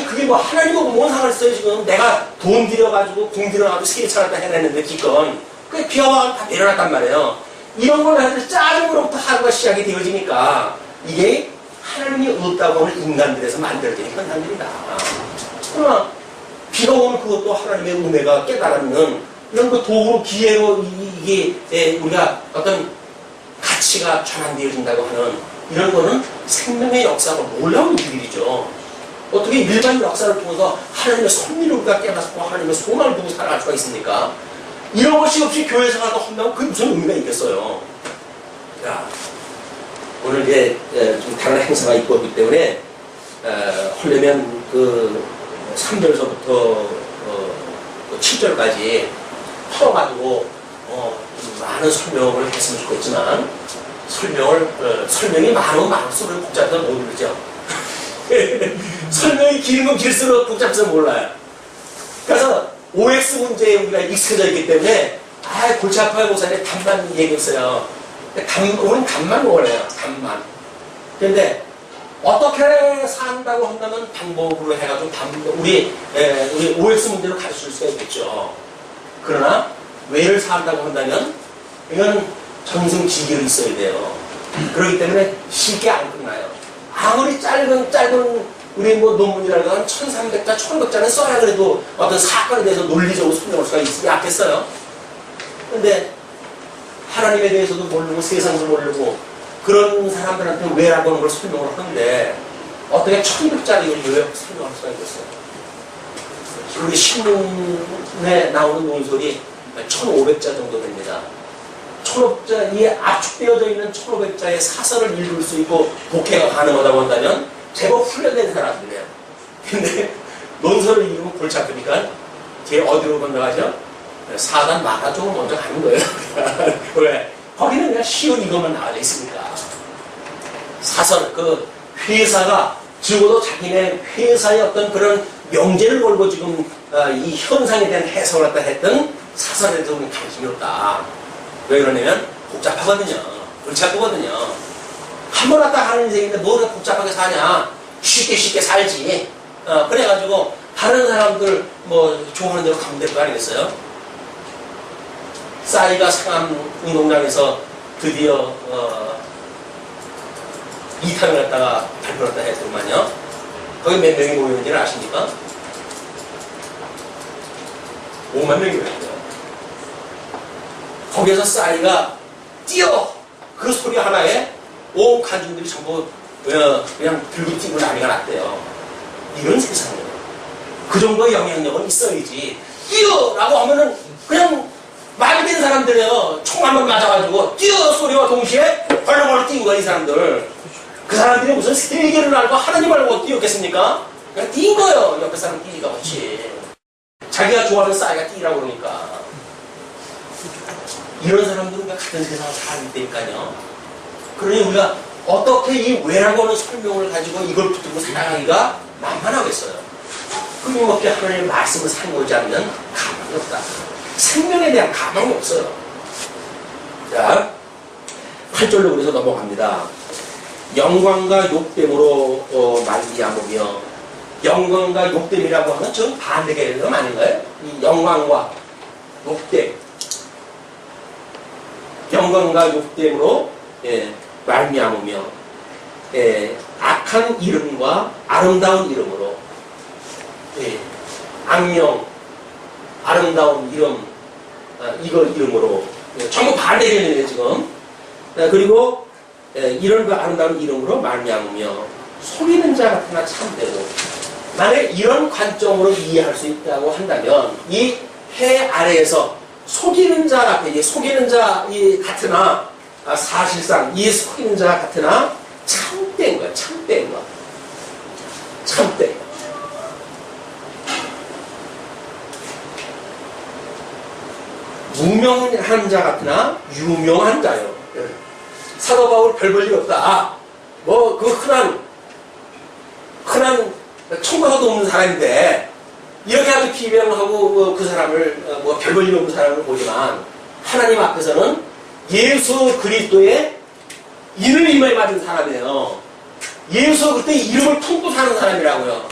그게 뭐 하나님하고 뭔 상관을 써요 지금 내가 돈 들여가지고 궁 들여가지고 세차했다 해냈는데 기껏 그게 비가 와서 다 내려놨단 말이에요. 이런 걸 해서 짜증으로부터 하루가 시작이 되어지니까 이게 하나님이 없다고 하는 인간들에서 만들어지는 현상들이다. 그러나 비가 오면 그것도 하나님의 은혜가 깨달는 이런 도구로 기회로 이게 우리가 어떤 가치가 전환되어진다고 하는 이런 거는 생명의 역사가 놀라운 일이죠. 어떻게 일반 역사를 통해서 하나님의 섭리를 우리가 깨닫고 하나님의 소망을 두고 살아갈 수가 있습니까? 이런 것이 없이 교회 생활도 한다면 그게 무슨 의미가 있겠어요? 자, 오늘 이제 좀 다른 행사가 있고 있기 때문에 하려면 3절서부터 7절까지 풀어가지고 많은 설명을 했으면 좋겠지만 설명이 많으면 많을수록 복잡해서 못 모르죠. 설명이 길면 길수록 복잡해서 몰라요. 그래서 OX 문제에 우리가 익숙해져 있기 때문에 골치 아파요 목사님 답만 얘기했어요. 오늘 답만 원해요. 답만. 그런데 어떻게 산다고 한다면 방법으로 해가지고 우리 OX 문제로 가르칠 수가 있겠죠. 그러나 왜를 산다고 한다면 이건 전승지기로 있어야 돼요. 그렇기 때문에 쉽게 안 끝나요. 아무리 짧은 우리 논문이라고 하면 1300자, 1500자는 써야 그래도 어떤 사건에 대해서 논리적으로 설명할 수가 있으면 약했어요. 근데 하나님에 대해서도 모르고 세상도 모르고 그런 사람들한테 왜라고 하는 걸 설명을 하는데 어떻게 1100자리를 왜 설명할 수가 있겠어요? 우리 신문에 나오는 논설이 1500자 정도 됩니다. 1500자, 이 압축되어져 있는 1500자의 사설을 읽을 수 있고 독해가 가능하다고 한다면 제법 훈련된 사람들이에요. 근데 논설을 읽으면 골치 아프니까 제일 어디로 건너가죠? 사단 만화 쪽으로 먼저 가는 거예요. 왜? 거기는 그냥 쉬운 이것만 나와져 있으니까. 사설, 회사가 적어도 자기네 회사의 어떤 그런 명제를 걸고 지금 이 현상에 대한 해석을 갖다 했던 사설에 대해서는 관심이 없다. 왜 그러냐면 복잡하거든요. 골치 아프거든요. 한 번 왔다 가는 인생인데 뭐 그렇게 복잡하게 사냐. 쉽게 살지. 그래가지고 다른 사람들 좋아하는 대로 가면 될 거 아니겠어요? 싸이가 상암 운동장에서 드디어 2탄을 갖다가 발표를 갖다 했더만요. 거기 몇 명이 모였는지는 아십니까? 5만 명이 모였어요. 거기에서 싸이가 뛰어! 그 소리 하나에 온 관중들이 전부 그냥 들고 뛰고 난리가 났대요. 이런 세상이에요. 그 정도의 영향력은 있어야지. 뛰어! 라고 하면은 그냥 말이 되는 사람들이에요. 총 한 번 맞아가지고 뛰어! 소리와 동시에 벌렁벌렁 뛴 거야, 이 사람들. 그 사람들이 무슨 세계를 알고 하나님 알고 뛰었겠습니까? 그냥 뛴 거예요. 옆에 사람 뛰기가 없지. 자기가 좋아하는 싸이가 뛰라고 그러니까. 이런 사람들은 같은 세상을 살아야 되니까요. 그러니 우리가 어떻게 이 왜라고 하는 설명을 가지고 이걸 붙들고 살아가기가 만만하겠어요. 끊임없이 하나님의 말씀을 살고지 않는 가망이 없다. 생명에 대한 가망이 없어요. 자, 8절로 그래서 넘어갑니다. 영광과 욕됨으로 말미암으며, 영광과 욕됨이라고 하면 좀 반대계열은 아닌가요? 이 영광과 욕됨, 영광과 욕됨으로 말미암으며, 악한 이름과 아름다운 이름으로, 악령, 아름다운 이름, 이걸 이름으로 전부 반대되네요 지금. 그리고 이런 그 아름다운 이름으로 말미암으며 속이는 자 같으나 참되고. 만약 이런 관점으로 이해할 수 있다고 한다면 이 해 아래에서 속이는 자 같아, 속이는 자 같으나 사실상 이 속이는 자 같으나 참된 거야, 참된 거, 참된. 무명한 자 같으나 유명한 자요. 사도 바울 별 볼 일 없다. 뭐 그 흔한 총각도 없는 사람인데 이렇게 아주 비명하고 그 사람을 별 볼 일 없는 사람을 보지만 하나님 앞에서는 예수 그리스도의 이름에 맞은 사람이에요. 예수 그리스도의 이름을 품고 사는 사람이라고요.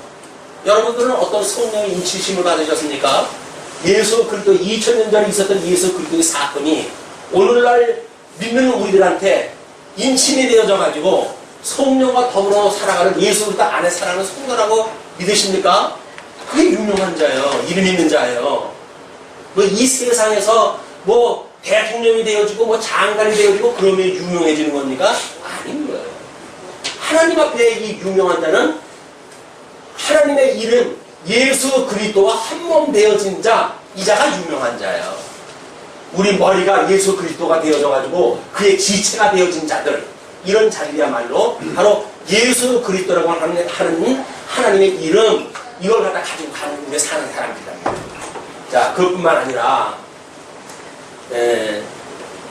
여러분들은 어떤 성령의 인치심을 받으셨습니까? 예수 그리스도 2000년 전에 있었던 예수 그리스도의 사건이 오늘날 믿는 우리들한테 인침이 되어져 가지고 성령과 더불어 살아가는 예수 그리스도 안에 살아가는 성도라고 믿으십니까? 그게 유명한 자예요. 이름 있는 자예요. 뭐 이 세상에서 뭐 대통령이 되어지고 장관이 되어지고 그러면 유명해지는 겁니까? 아닌 거예요. 하나님 앞에 이 유명한 자는 하나님의 이름 예수 그리스도와 한 몸 되어진 자, 이 자가 유명한 자예요. 우리 머리가 예수 그리스도가 되어져가지고 그의 지체가 되어진 자들, 이런 자들이야말로 바로 예수 그리스도라고 하는 하나님의 이름, 이걸 갖다 가지고 가는 곳에 사는 사람들입니다. 자, 그것뿐만 아니라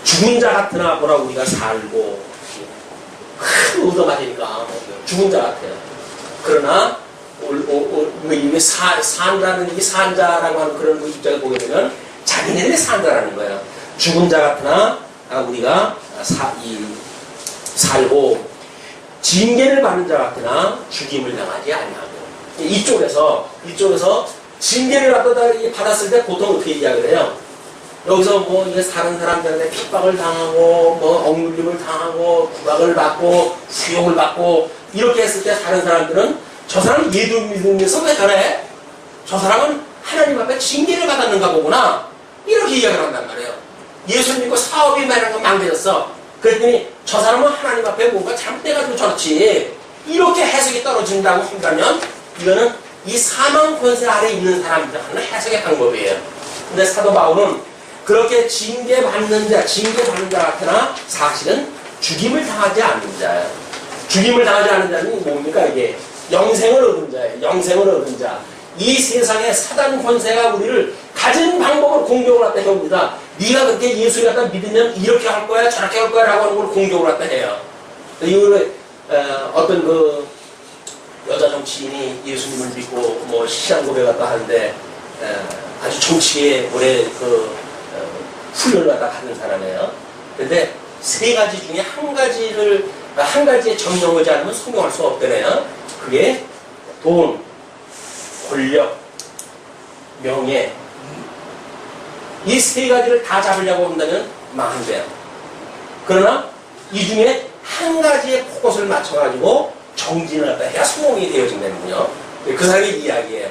죽은 자 같으나 보라 우리가 살고, 큰 의도 맞으니까 죽은 자 같아요. 그러나 이게 산다는 게 산자라고 하는 그런 입장을 보게 되면 자기네들이 산다라는 거예요. 죽은 자 같으나 우리가 살고 징계를 받는 자 같으나 죽임을 당하지 아니하고. 이쪽에서 징계를 받았을 때 보통 어떻게 이야기를 해요? 여기서 뭐 이게 다른 사람들한테 핍박을 당하고 뭐 억눌림을 당하고 구박을 받고 수용을 받고 이렇게 했을 때 다른 사람들은 저 사람은 예수 믿으면서 왜 저래? 저 사람은 하나님 앞에 징계를 받았는가 보구나. 이렇게 이야기를 한단 말이에요. 예수 믿고 사업이 망가졌어. 그랬더니 저 사람은 하나님 앞에 뭔가 잘못돼가지고 저렇지. 이렇게 해석이 떨어진다고 한다면 이거는 이 사망 권세 아래 있는 사람들 하는 해석의 방법이에요. 근데 사도 바울은 그렇게 징계받는 자 같으나 사실은 죽임을 당하지 않는 자예요. 죽임을 당하지 않는 자는 뭡니까 이게? 영생을 얻은 자예요. 영생을 얻은 자. 이 세상에 사단 권세가 우리를 가진 방법을 공격을 갖다 해옵니다. 네가 그렇게 예수를 갖다 믿으면 이렇게 할 거야 저렇게 할 거야 라고 하는 걸 공격을 갖다 해요. 이거를 어떤 그 여자 정치인이 예수님을 믿고 뭐 시장 고백을 갖다 하는데 아주 정치에 오래 훈련을 갖다 받는 사람이에요. 근데 세 가지 중에 한 가지에 정령하지 않으면 성공할 수 없대네요. 그게 돈, 권력, 명예. 이 세 가지를 다 잡으려고 한다면 망한대요. 그러나 이 중에 한 가지에 포커스를 맞춰가지고 정진을 갖다 해야 성공이 되어진다는군요. 그 사람의 이야기예요.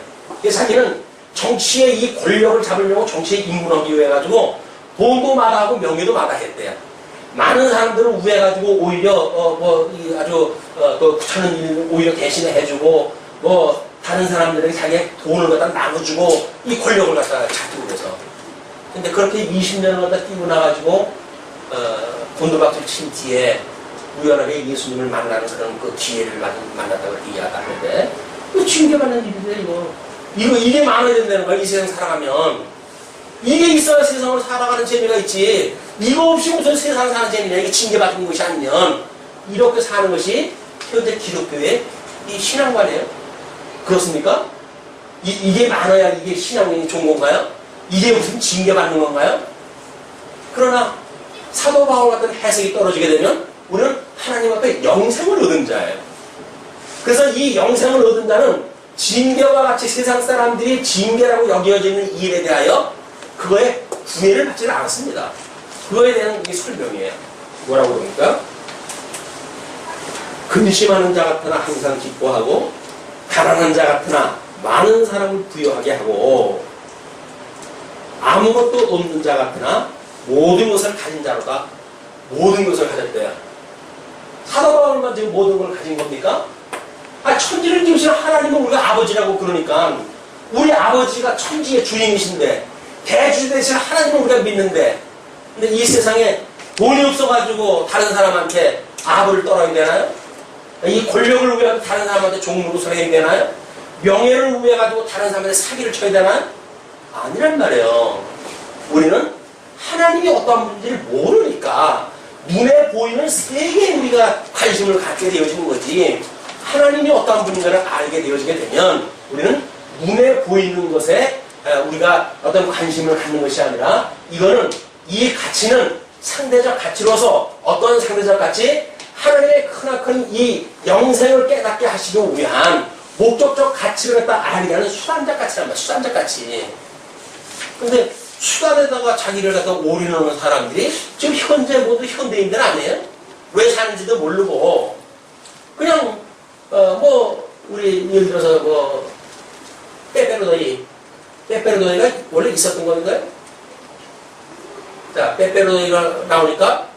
자기는 정치의 이 권력을 잡으려고 정치에 입문하기 위해 가지고 돈도 마다하고 명예도 마다했대요. 많은 사람들을 우애가지고 오히려 그 귀찮은 일 오히려 대신에 해주고 뭐 다른 사람들에게 자기의 돈을 갖다 나눠주고 이 권력을 갖다가 찾기 위해서. 근데 그렇게 20년을 갖다 뛰고 나가지고 곤두박질 친 뒤에 우연하게 예수님을 만나는 그런 그 기회를 만났다고 그렇게 이야기하는데 이거 징계받는 일인데 이게 많아야 된다는 거야. 이 세상 살아가면 이게 있어야 세상을 살아가는 재미가 있지. 이거 없이 무슨 세상 사는 재미냐. 이게 징계받는 것이 아니면 이렇게 사는 것이 현재 기독교의 이 신앙관이에요. 그렇습니까? 이게 많아야 이게 신앙이 좋은 건가요? 이게 무슨 징계받는 건가요? 그러나 사도 바울 같은 해석이 떨어지게 되면 우리는 하나님 앞에 영생을 얻은 자예요. 그래서 이 영생을 얻은 자는 징계와 같이 세상 사람들이 징계라고 여겨져 있는 일에 대하여 그거에 구애를 받지는 않았습니다. 그거에 대한 이 설명이에요. 뭐라고 그럽니까? 근심하는 자 같으나 항상 기뻐하고 가난한 자 같으나 많은 사람을 부유하게 하고 아무것도 없는 자 같으나 모든 것을 가진 자로다. 모든 것을 가졌대요. 사도 바울만 지금 모든 걸 가진 겁니까? 천지를 지으신 하나님은 우리가 아버지라고 그러니까 우리 아버지가 천지의 주인이신데 대주 되신 하나님을 우리가 믿는데 근데 이 세상에 돈이 없어가지고 다른 사람한테 아부를 떨어야 되나요? 이 권력을 위해 다른 사람한테 종로로 서야 되나요? 명예를 위해 가지고 다른 사람한테 사기를 쳐야 되나요? 아니란 말이에요. 우리는 하나님이 어떤 분인지를 모르니까 눈에 보이는 세계에 우리가 관심을 갖게 되어지는 거지. 하나님이 어떤 분인가를 알게 되어지게 되면 우리는 눈에 보이는 것에 우리가 어떤 관심을 갖는 것이 아니라 이거는 이 가치는 상대적 가치로서 어떤 상대적 가치? 하나님의 크나큰 이 영생을 깨닫게 하시기 위한 목적적 가치를 갖다 알게 하는 수단적 가치란 말이야. 수단적 가치. 근데 수단에다가 자기를 갖다 올인하는 사람들이 지금 현재 모두 현대인들 아니에요? 왜 사는지도 모르고 그냥 우리 예를 들어서 빼빼로더이가 원래 있었던 건가요? 자, 빼빼로더이가 나오니까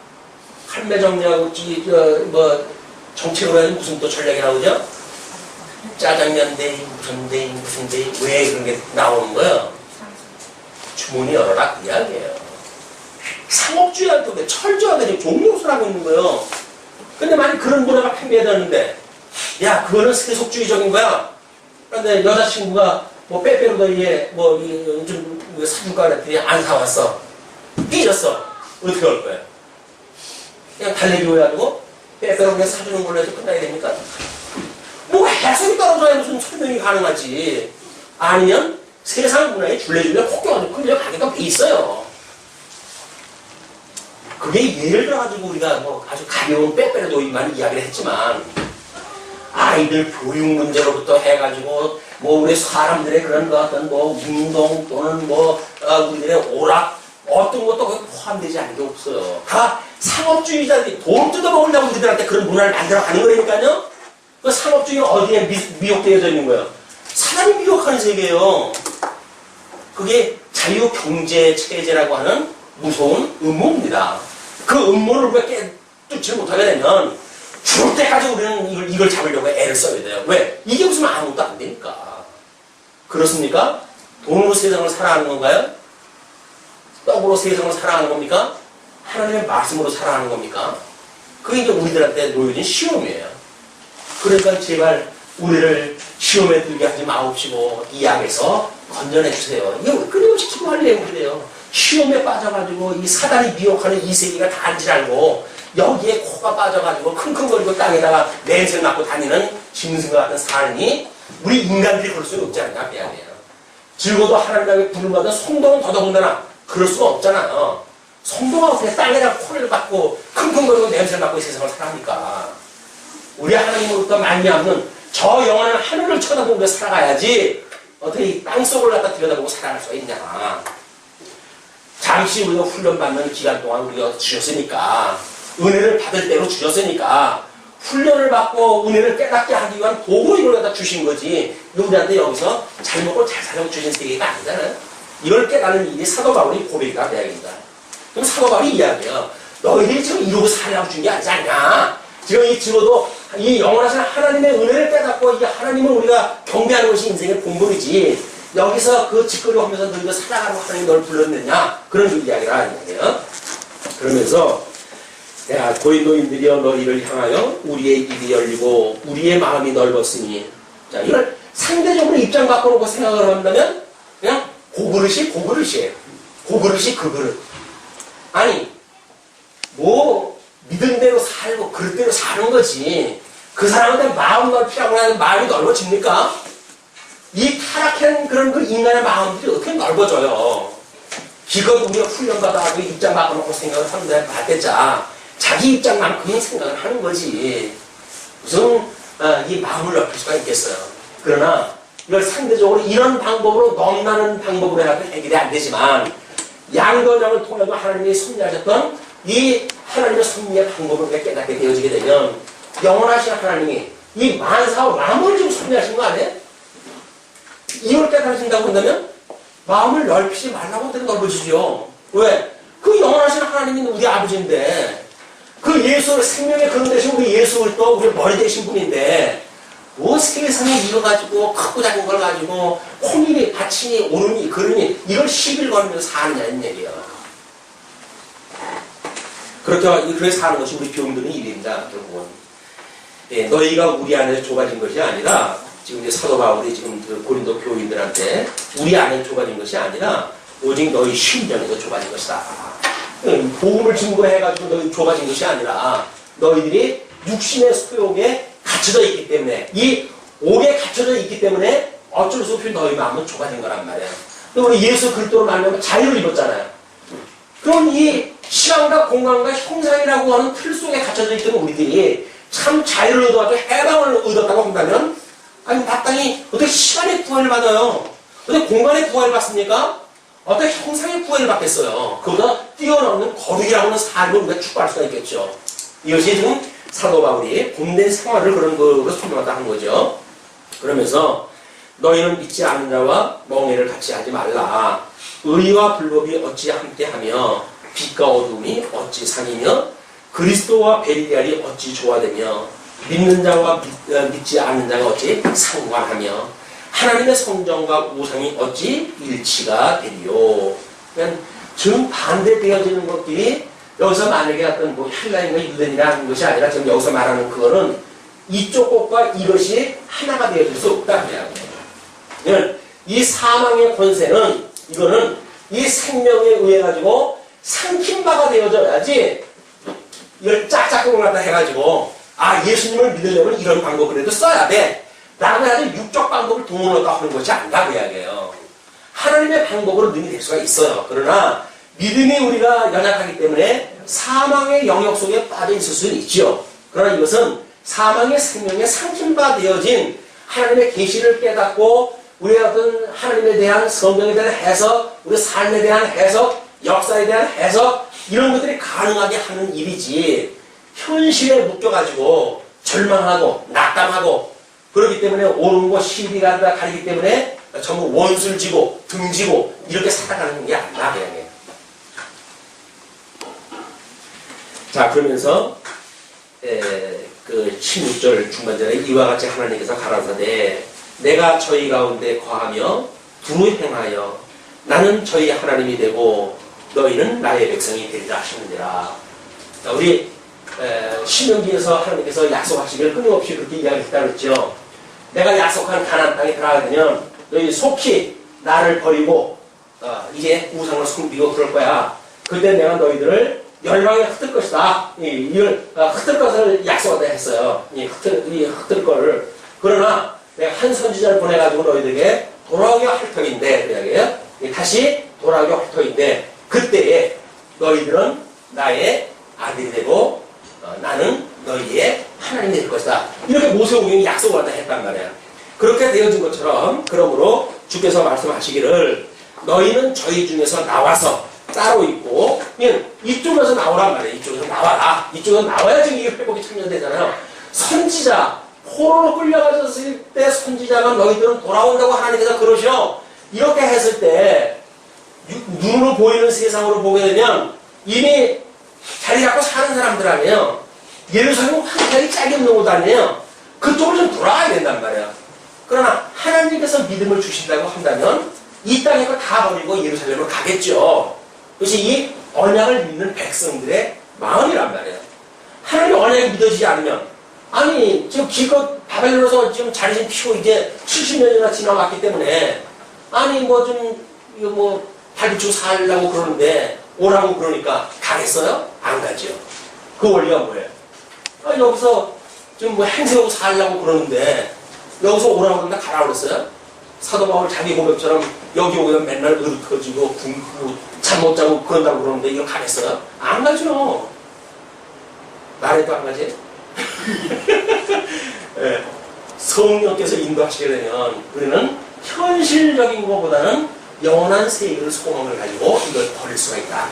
할매 정리하고 정책으로 해서 무슨 또 전략이 나오죠? 짜장면 데이 무슨 데이 왜 그런 게 나오는 거예요? 주문이 열어라 그 이야기예요. 상업주의한테 왜 철저하게 지금 종료수라고 있는 거예요. 근데 만약 그런 문화가 판매되는데 야 그거는 세속주의적인 거야. 그런데 여자친구가 빼빼로더이에 요즘 사줄까 그랬더니 안 사왔어. 삐졌어. 어떻게 할 거예요? 그냥 달래기 해가지고 빼빼로 그냥 사주는 걸로 해서 끝나야 됩니까? 해석이 떨어져야 무슨 설명이 가능하지. 아니면 세상 문화에 줄레줄레 혹겨가지고 끌려가게끔 돼 있어요. 그게 예를 들어가지고 우리가 아주 가벼운 빼빼로더이만 이야기를 했지만 아이들 교육 문제로부터 해가지고 우리 사람들의 그런 어떤 운동 또는 우리들의 오락 어떤 것도 거기 포함되지 않은 게 없어요. 다 상업주의자들이 돈 뜯어먹으려고 우리들한테 그런 문화를 만들어가는 거라니까요. 그 상업주의는 어디에 미혹되어져 있는 거예요? 사람이 미혹하는 세계예요. 그게 자유경제체제라고 하는 무서운 음모입니다. 그 음모를 우리가 깨뚫지 못하게 되면 죽을 때까지 우리는 이걸 잡으려고 애를 써야 돼요. 왜? 이게 없으면 아무것도 안 되니까. 그렇습니까? 돈으로 세상을 살아가는 건가요? 떡으로 세상을 살아가는 겁니까? 하나님의 말씀으로 살아가는 겁니까? 그게 이제 우리들한테 놓여진 시험이에요. 그러니까 제발 우리를 시험에 들게 하지 마옵시고 이 악에서 건져내 주세요. 이게 끊임없이 기도할 내용들이에요. 시험에 빠져가지고 이 사단이 미혹하는 이 세계가 다인지 알고 여기에 코가 빠져가지고 킁킁거리고 땅에다가 냄새 맡고 다니는 짐승과 같은 삶이 우리 인간들이 그럴 수 없지 않냐 미안해요. 즐거도 하나님에게 부름받은 성도는 더더군다나 그럴 수가 없잖아요. 성도가 어떻게 땅에다가 코를 받고 킁킁거리고 냄새를 맡고 이 세상을 살아갑니까? 우리 하나님으로부터 말미암는 저 영원한 하늘을 쳐다보며 살아가야지 어떻게 이 땅속을 갖다 들여다보고 살아갈 수가 있냐. 잠시 우리가 훈련받는 기간 동안 우리가 주셨으니까 은혜를 받을 대로 주셨으니까 훈련을 받고 은혜를 깨닫게 하기 위한 도구 이걸 갖다 주신 거지 우리한테 여기서 잘 먹고 잘 살려고 주신 세계가 아니잖아요. 이걸 깨닫는 일이 사도 바울이 고백이가 돼야겠다. 그럼 사도 바울이 이야기해요. 너희들이 지금 이러고 살라고 준 게 아니지 않냐? 지금 이 죽어도 이 영원하신 하나님의 은혜를 깨닫고 이 하나님을 우리가 경배하는 것이 인생의 본분이지. 여기서 그 짓거리 하면서 너희가 살아가는 하나님이 널 불렀느냐? 그런 이야기를 하는 거예요. 그러면서 야, 고린도인들이여 너희를 향하여 우리의 입이 열리고 우리의 마음이 넓었으니, 자, 이걸 상대적으로 입장 바꿔놓고 생각을 한다면 그냥 고그릇이 고그릇이에요. 고그릇이 그 그릇. 아니 뭐 믿은 대로 살고 그릇대로 사는 거지. 그 사람한테 마음 넓히라고 하는 마음이 넓어집니까? 이 타락한 그런 그 인간의 마음들이 어떻게 넓어져요? 기껏 우리가 훈련받아가지고 입장 바꿔놓고 생각을 하는데 받겠자. 자기 입장만큼은 생각을 하는 거지. 무슨 이 마음을 넓힐 수가 있겠어요. 그러나 이걸 상대적으로 이런 방법으로 넘나는 방법으로 해서 해결이 안 되지만 양도장을 통해서 하나님이 섭리하셨던 이 하나님의 섭리의 방법을 깨닫게 되어지게 되면 영원하신 하나님이 이 만사와 마음을 좀 섭리하신 거 아니에요? 이걸 깨달으신다고 한다면 마음을 넓히지 말라고 하면 넓어지죠. 왜? 그 영원하신 하나님이 우리 아버지인데 그 예수, 생명의 근원 되신 우리 예수를 또 우리 머리 되신 분인데 뭐 세상에 이거 가지고 크고 작은 걸 가지고 콩이니 받치니 오르니 그러니 이걸 10일 걸면서 사느냐 이 얘기예요. 그렇게 사는 것이 우리 교훈들은 일입니다. 결국은. 예, 너희가 우리 안에서 좁아진 것이 아니라 지금 이제 사도 바울이 지금 그 고린도 교인들한테 우리 안에 좁아진 것이 아니라 오직 너희 심령에서 좁아진 것이다. 복음을 증거해가지고 너희 좁아진 것이 아니라 너희들이 육신의 소욕에 갇혀져 있기 때문에 이 옥에 갇혀져 있기 때문에 어쩔 수 없이 너희 마음은 좁아진 거란 말이에요. 우리 예수 그리스도로 말하면 자유를 입었잖아요. 그럼 이 시간과 공간과 형상이라고 하는 틀 속에 갇혀져 있던 우리들이 참 자유를 얻어가지고 해방을 얻었다고 한다면 아니 마땅히 어떻게 시간의 구원을 받아요? 어떻게 공간의 구원을 받습니까? 어떻게 형상의 구원을 받겠어요? 그보다 뛰어넘는 거룩이라고 하는 삶을 우리가 추구할 수가 있겠죠. 이것이 지금 사도 바울이 본된 생활을 그런 거로 설명하다 한 거죠. 그러면서 너희는 믿지 않는 자와 멍해를 같이 하지 말라. 의와 불법이 어찌 함께하며 빛과 어둠이 어찌 상이며 그리스도와 벨리알이 어찌 조화되며 믿는 자와 믿지 않는 자가 어찌 상관하며 하나님의 성정과 우상이 어찌 일치가 되리요. 그러니까 정반대되어지는 것들이 여기서 만약에 어떤 뭐 헬라인과 유대인이라는 것이 아니라 지금 여기서 말하는 그거는 이쪽 것과 이것이 하나가 되어질 수 없다. 그냥 이 사망의 권세는 이거는 이 생명에 의해 가지고 삼킨 바가 되어져야지 이걸 짝짝꿍을 갖다 해가지고 아 예수님을 믿으려면 이런 방법을 써야 돼 라고 해서 육적 방법을 동원하고 하는 것이 아니라 그 이야기예요. 하나님의 방법으로 능이 될 수가 있어요. 그러나 믿음이 우리가 연약하기 때문에 사망의 영역 속에 빠져 있을 수는 있죠. 그러나 이것은 사망의 생명에 삼킨 바 되어진 하나님의 계시를 깨닫고 우리의 어떤 하나님에 대한 성경에 대한 해석, 우리 삶에 대한 해석, 역사에 대한 해석 이런 것들이 가능하게 하는 일이지 현실에 묶여가지고 절망하고 낙담하고 그렇기 때문에 옳은 거 시비가 가리기 때문에 전부 원수를 지고 등지고 이렇게 살아가는 게 아니라 그냥. 자 그러면서 그 16절 중반절에 이와 같이 하나님께서 가라사대 내가 저희 가운데 거하며 두루 행하여 나는 저희 하나님이 되고 너희는 나의 백성이 되리라 하시느니라. 자, 우리 신명기에서 하나님께서 약속하시기를 끊임없이 그렇게 이야기했다 그랬죠. 내가 약속한 가나안 땅에 들어가게 되면 너희 속히 나를 버리고 이제 우상을 섬기고 그럴 거야. 그때 내가 너희들을 열방에 흩을 것이다. 이걸 흩을 것을 약속하다 했어요. 흩을 거를. 그러나 내가 한 선지자를 보내가지고 너희들에게 돌아오게 할 터인데 그 이야기예요. 다시 돌아오게 할 터인데 그때에 너희들은 나의 아들이 되고 나는 너희의 하나님이 될 것이다. 이렇게 모세오경이 약속을 하다 했단 말이에요. 그렇게 되어진 것처럼 그러므로 주께서 말씀하시기를 너희는 저희 중에서 나와서 따로 있고 이쪽에서 나오란 말이에요. 이쪽에서 나와라. 이쪽에서 나와야지 이게 회복이 참여되잖아요. 선지자 포로로 끌려가졌을 때 선지자가 너희들은 돌아온다고 하나님께서 그러셔. 이렇게 했을 때 눈으로 보이는 세상으로 보게 되면 이미 자리 잡고 사는 사람들 아니에요. 예루살렘 환경이 짝이 없는 곳 아니에요. 그쪽으로 좀 돌아가야 된단 말이에요. 그러나 하나님께서 믿음을 주신다고 한다면 이 땅에 거 다 버리고 예루살렘으로 가겠죠. 그것이 이 언약을 믿는 백성들의 마음이란 말이에요. 하나님 언약이 믿어지지 않으면, 아니 지금 기껏 바벨론에서 지금 자리 좀 피고 이제 70년이나 지나갔기 때문에, 아니 뭐 좀 이거 뭐 발비추고 살려고 그러는데 오라고 그러니까 가겠어요? 안 가죠. 그 원리가 뭐예요? 여기서 지금 뭐 행세하고 살려고 그러는데 여기서 오라고 그러는데 가라고 그랬어요? 사도 바울 자기 고백처럼 여기 오면 맨날 으르터지고 굶고 잠 못 자고 그런다고 그러는데 이거 가겠어요? 안 가죠. 말해도 안 가지? 네. 성령께서 인도하시게 되면 우리는 현실적인 것보다는 영원한 세계의 소망을 가지고 이걸 버릴 수가 있다.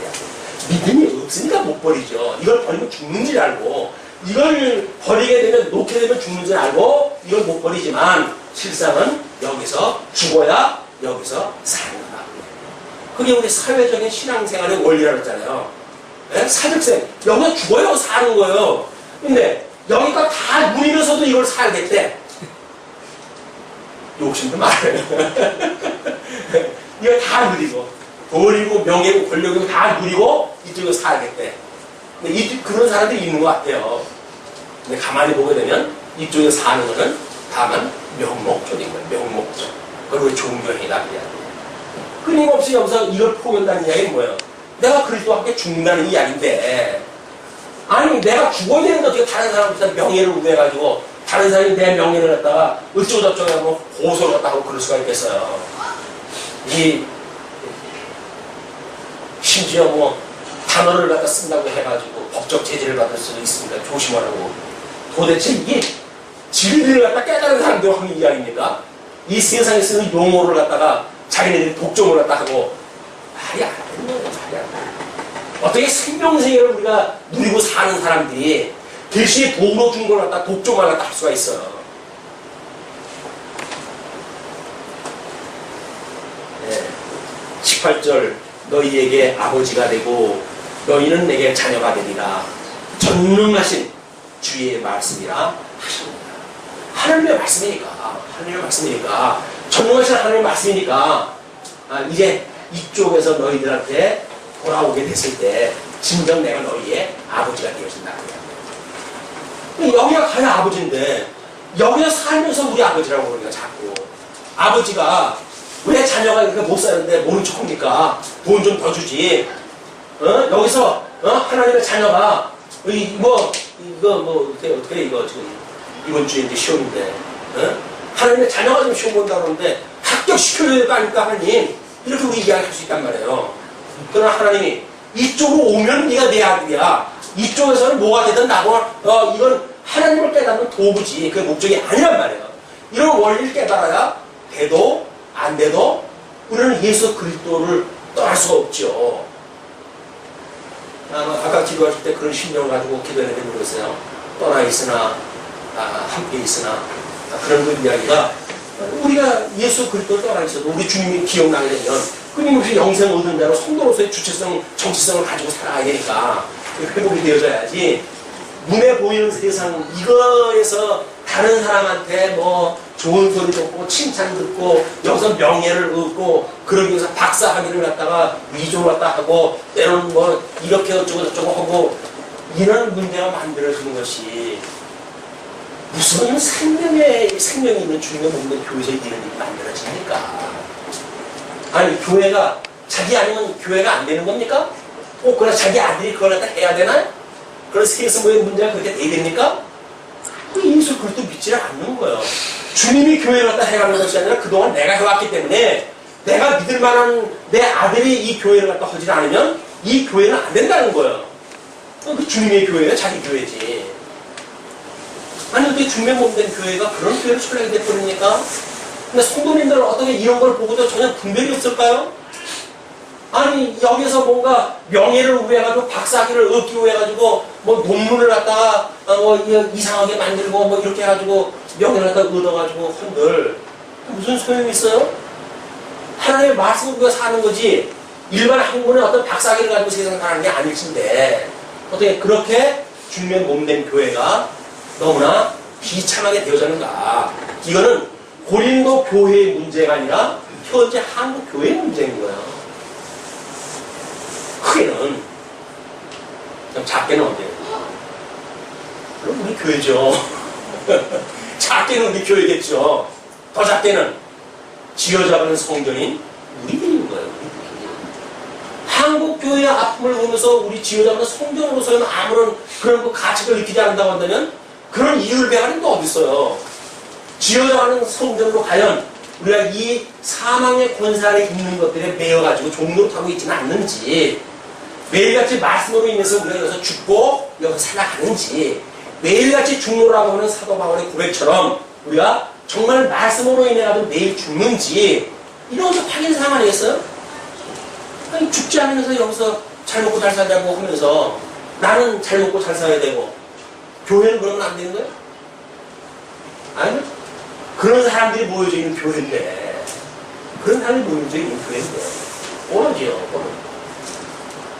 믿음이 없으니까 못 버리죠. 이걸 버리면 죽는 줄 알고, 이걸 버리게 되면, 놓게 되면 죽는 줄 알고 이걸 못 버리지만 실상은 여기서 죽어야 여기서 사는 거다. 그게 우리 사회적인 신앙생활의 원리라고 했잖아요. 네? 사직생, 여기서 죽어야 사는 거예요. 근데 여기가 다 누리면서도 이걸 살겠대. 욕심도 많아요. 이걸 다 누리고, 돈이고 명예고 권력이고 다 누리고 이쪽에서 살겠대. 근데 그런 사람들이 있는 것 같아요. 근데 가만히 보게 되면 이쪽에서 사는 거는 다만 명목적인 거예요. 명목적. 그리고 존경이다. 끊임없이 여기서 이걸 포기한다는 이야기는 뭐예요? 내가 그리스도와 함께 죽는다는 이야기인데, 아니 내가 죽어야 되는데 어떻게 다른 사람한테 명예를 우대해가지고 다른 사람이 내 명예를 갖다가 어쩌고저쩌고 하고 고소를 갖다가 하고 그럴 수가 있겠어요. 심지어 뭐 단어를 갖다 쓴다고 해가지고 법적 제재를 받을 수도 있습니다. 조심하라고. 도대체 이게 진리를 갖다 깨달은 사람들 하는 이야기입니까? 이 세상에 쓰는 용어를 갖다가 자기네들이 독점을 갖다 하고, 말이 안 되는 거예요. 말이 안 돼요. 어떻게 생명세계를 우리가 누리고 사는 사람들이 대신에 도로 준 걸 갖다 독점을 갖다 할 수가 있어요. 네. 18절, 너희에게 아버지가 되고 너희는 내게 자녀가 되리라. 전능하신 주의 말씀이라 하십니다. 하나님의 말씀이니까 전능하신 하나님의 말씀이니까, 이제 이쪽에서 너희들한테 돌아오게 됐을 때 진정 내가 너희의 아버지가 되어진다고요. 여기가 가야 아버지인데 여기서 살면서 우리 아버지라고 그러니까 자꾸. 아버지가 왜 자녀가 이렇게 못 사는데 모른 척합니까? 돈 좀 더 주지. 여기서 하나님의 자녀가 이거 어떻게 이거 지금 이번 주에 이제 시험인데, 하나님의 자녀가 좀 시험 본다 그러는데 합격시켜야 될 거 아닙니까 하나님? 이렇게 우리 이야기할 수 있단 말이에요. 그러나 하나님이 이쪽으로 오면 네가 내 아들이야. 이쪽에서는 뭐가 되든 나고, 이건 하나님을 깨닫는 도구지 그 목적이 아니란 말이에요. 이런 원리를 깨달아야 돼도 안 돼도 우리는 예수 그리스도를 떠날 수가 없죠. 아까 기도하실 때 그런 심령을 가지고 기도했는데 모르겠어요. 떠나 있으나 함께 있으나 그런 그 이야기가, 우리가 예수 그리스도를 떠나 있어도 우리 주님이 기억나게 되면 끊임없이 영생 얻은 자로 성도로서의 주체성, 정체성을 가지고 살아가야 되니까 회복이 되어져야지. 눈에 보이는 세상 이거에서 다른 사람한테 뭐 좋은 소리 듣고 칭찬 듣고 여기서 명예를 얻고 그러기 위해서 박사학위를 갖다가 위조를 갖다 하고 때로는 뭐 이렇게 어쩌고 저쩌고 하고 이런 문제가 만들어지는 것이 무슨 생명이 있는 주님의 몸된 교회에서 이런 일이 만들어집니까? 아니 교회가 자기 아니면 교회가 안 되는 겁니까? 그래 자기 아들이 그걸 갖다 해야 되나요? 그런 세상의 문제가 그렇게 돼야 됩니까? 예수 그리스도 믿지를 않는 거예요. 주님이 교회를 갖다 해가는 것이 아니라 그동안 내가 해왔기 때문에 내가 믿을 만한 내 아들이 이 교회를 갖다 하지 않으면 이 교회는 안 된다는 거예요. 그 주님의 교회예요? 자기 교회지. 아니 어떻게 주님의 몸된 교회가 그런 교회를 철학이 돼버립니까? 근데 성도님들은 어떻게 이런 걸 보고도 전혀 분별이 없을까요? 아니 여기서 뭔가 명예를 우회해가지고 박사학위를 얻기 위해가지고 뭐 논문을 갖다가 뭐 이상하게 만들고 뭐 이렇게 해가지고 명예를 갖다가 얻어가지고 한들 무슨 소용이 있어요? 하나님의 말씀을 우리가 사는 거지. 일반 학문의 어떤 박사기를 가지고 세상을 살아가는 게 아닐진데 어떻게 그렇게 중면 몸된 교회가 너무나 비참하게 되어졌는가. 이거는 고린도 교회의 문제가 아니라 현재 한국 교회의 문제인 거예요. 크게는, 좀 작게는 어때요? 그럼 우리 교회죠. 작게는 우리 교회겠죠. 더 작게는 지어잡는 성전인 우리들인 거예요. 한국 교회의 아픔을 보면서 우리 지어잡는 성전으로서는 아무런 그런 그 가치를 느끼지 않는다고 한다면 그런 이율 배가는 또 어디 있어요? 지어져가는 성전으로 과연 우리가 이 사망의 권세 안에 있는 것들에 매여가지고 종로를 타고 있지는 않는지, 매일같이 말씀으로 인해서 우리가 여기서 죽고 여기서 살아가는지, 매일같이 죽노라고 하는 사도 바울의 고백처럼 우리가 정말 말씀으로 인해가지고 매일 죽는지, 이런 것도 확인사항 아니겠어요? 아니, 죽지 않으면서 여기서 잘 먹고 잘 살자고 하면서 나는 잘 먹고 잘 살아야 되고 교회는 그러면 안 되는 거예요? 아니, 그런 사람들이 모여져 있는 교회인데, 그런 사람들이 모여져 있는 교회인데, 뻔하지요, 뻔하죠.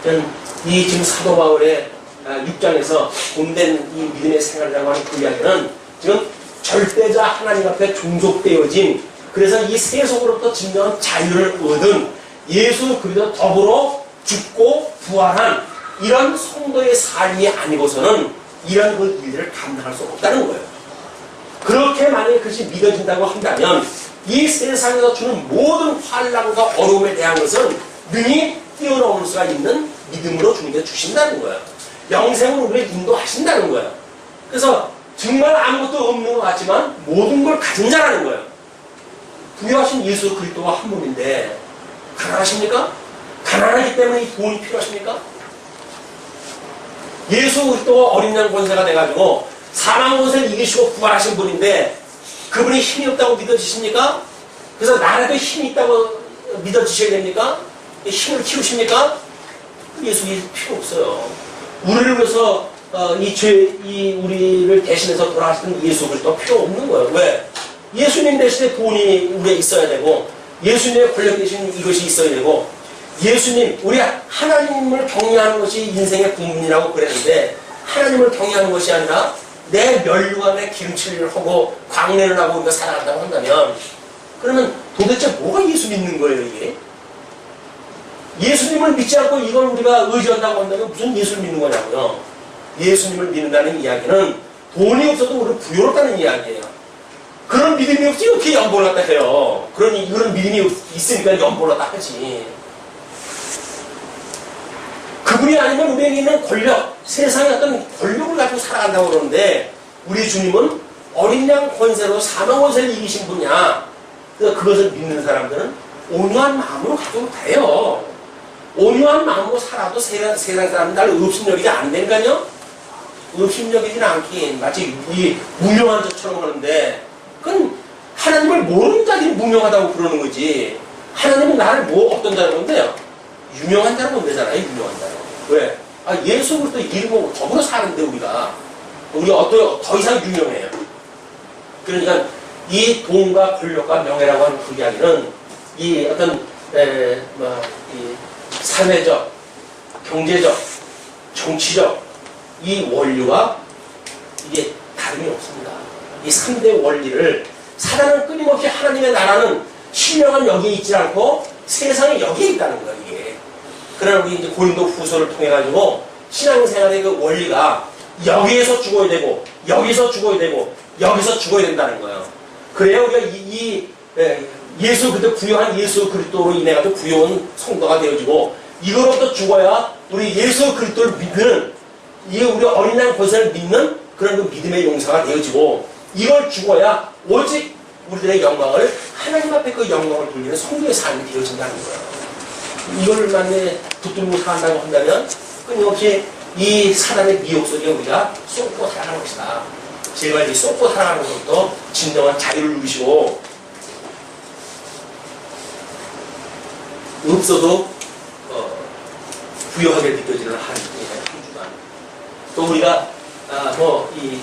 저는 이 지금 사도 바울의 6장에서 본된 이 믿음의 생활이라고 하는 그 이야기는 지금 절대자 하나님 앞에 종속되어진, 그래서 이 세속으로부터 진정한 자유를 얻은 예수 그리스도 더불어 죽고 부활한 이런 성도의 삶이 아니고서는 이런 그 일들을 감당할 수 없다는 거예요. 그렇게 만약에 그것이 믿어진다고 한다면 이 세상에서 주는 모든 환난과 어려움에 대한 것은 능히 뛰어넘을 수가 있는 믿음으로 주님께서 주신다는 거예요. 영생을 우리를 인도하신다는 거예요. 그래서 정말 아무것도 없는 것 같지만 모든 걸 가진 자라는 거예요. 부여하신 예수 그리스도가 한 분인데 가난하십니까? 가난하기 때문에 이 돈이 필요하십니까? 예수 그리스도가 어린 양 권세가 돼가지고 사망 권세를 이기시고 부활하신 분인데 그분이 힘이 없다고 믿어지십니까? 그래서 나라도 힘이 있다고 믿어지셔야 됩니까? 힘을 키우십니까? 예수님 필요 없어요. 우리를 위해서 우리를 대신해서 돌아가시는 예수 그리스도 필요 없는 거예요. 왜? 예수님 대신에 돈이 우리에 있어야 되고, 예수님의 권력 대신 이것이 있어야 되고, 예수님, 우리 하나님을 경외하는 것이 인생의 국민이라고 그랬는데, 하나님을 경외하는 것이 아니라 내 멸류관에 기름칠을 하고 광례를 하고 우리가 살아간다고 한다면, 그러면 도대체 뭐가 예수 믿는 거예요, 이게? 예수님을 믿지 않고 이걸 우리가 의지한다고 한다면 무슨 예수를 믿는 거냐고요? 예수님을 믿는다는 이야기는 돈이 없어도 우리를 부여롭다는 이야기예요. 그런 믿음이 없지 어떻게 연보를 갖다 해요? 그런 믿음이 있으니까 연보를 갖다 하지. 그분이 아니면 우리에게 있는 권력, 세상의 어떤 권력을 가지고 살아간다고 그러는데, 우리 주님은 어린 양 권세로 사망 권세를 이기신 분이야. 그래서 그것을 믿는 사람들은 온유한 마음으로 가도 돼요. 온유한 마음으로 살아도 세상 사람은 날 업신여기지 않는다니까요? 업신여기지는 않긴 마치 이 무명한 자처럼 하는데, 그건 하나님을 모르는 자들이 무명하다고 그러는 거지. 하나님은 나를 어떤 자라고 하는데요? 유명한 자라고 하잖아요. 유명한 자라고. 왜? 예수 그리스도 이름으로 더불어 사는데 우리가 더 이상 유명해요. 그러니까 이 돈과 권력과 명예라고 하는 그 이야기는 이 어떤 이 사회적, 경제적, 정치적 이 원리와 이게 다름이 없습니다. 이 3대 원리를 사단은 끊임없이 하나님의 나라는 신령한 여기에 있지 않고 세상에 여기에 있다는 거예요, 이게. 그러나 우리 이제 고린도 후서를 통해가지고 신앙생활의 그 원리가 여기에서 죽어야 되고, 여기서 죽어야 되고, 여기서 죽어야 된다는 거예요. 그래야 우리가 예수 그리스도 부여한 예수 그리스도로 인해가지고 부여한 성도가 되어지고, 이거로부터 죽어야 우리 예수 그리스도를 믿는, 이 우리 어린 양 권세를 믿는 그런 그 믿음의 용사가 되어지고, 이걸 죽어야 오직 우리들의 영광을, 하나님 앞에 그 영광을 돌리는 성도의 삶이 되어진다는 거예요. 이걸 만약에 붙들고 산다고 한다면 끊임없이 이 사단의 미혹속에 우리가 쏟고 살아가는 것이다. 제발 이 쏟고 살아가는 것도 진정한 자유를 누리시고, 없어도 부유하게 느껴지는 한 주간, 또 우리가 이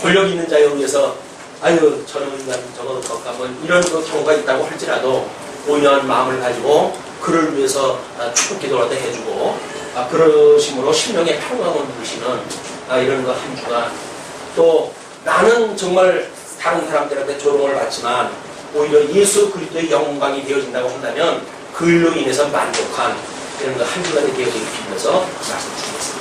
권력 있는 자에 의해서 저놈은 저거도 덕하면 이런 경우가 있다고 할지라도 온유한 마음을 가지고 그를 위해서 축복 기도를 해주고 그러심으로 심령의 평강을 누리시는 이런 거 한 주가 또 나는 정말 다른 사람들한테 조롱을 받지만 오히려 예수 그리스도의 영광이 되어진다고 한다면 그 일로 인해서 만족한 이런 거 한 주가 되어지길 빌면서 말씀 드리겠습니다.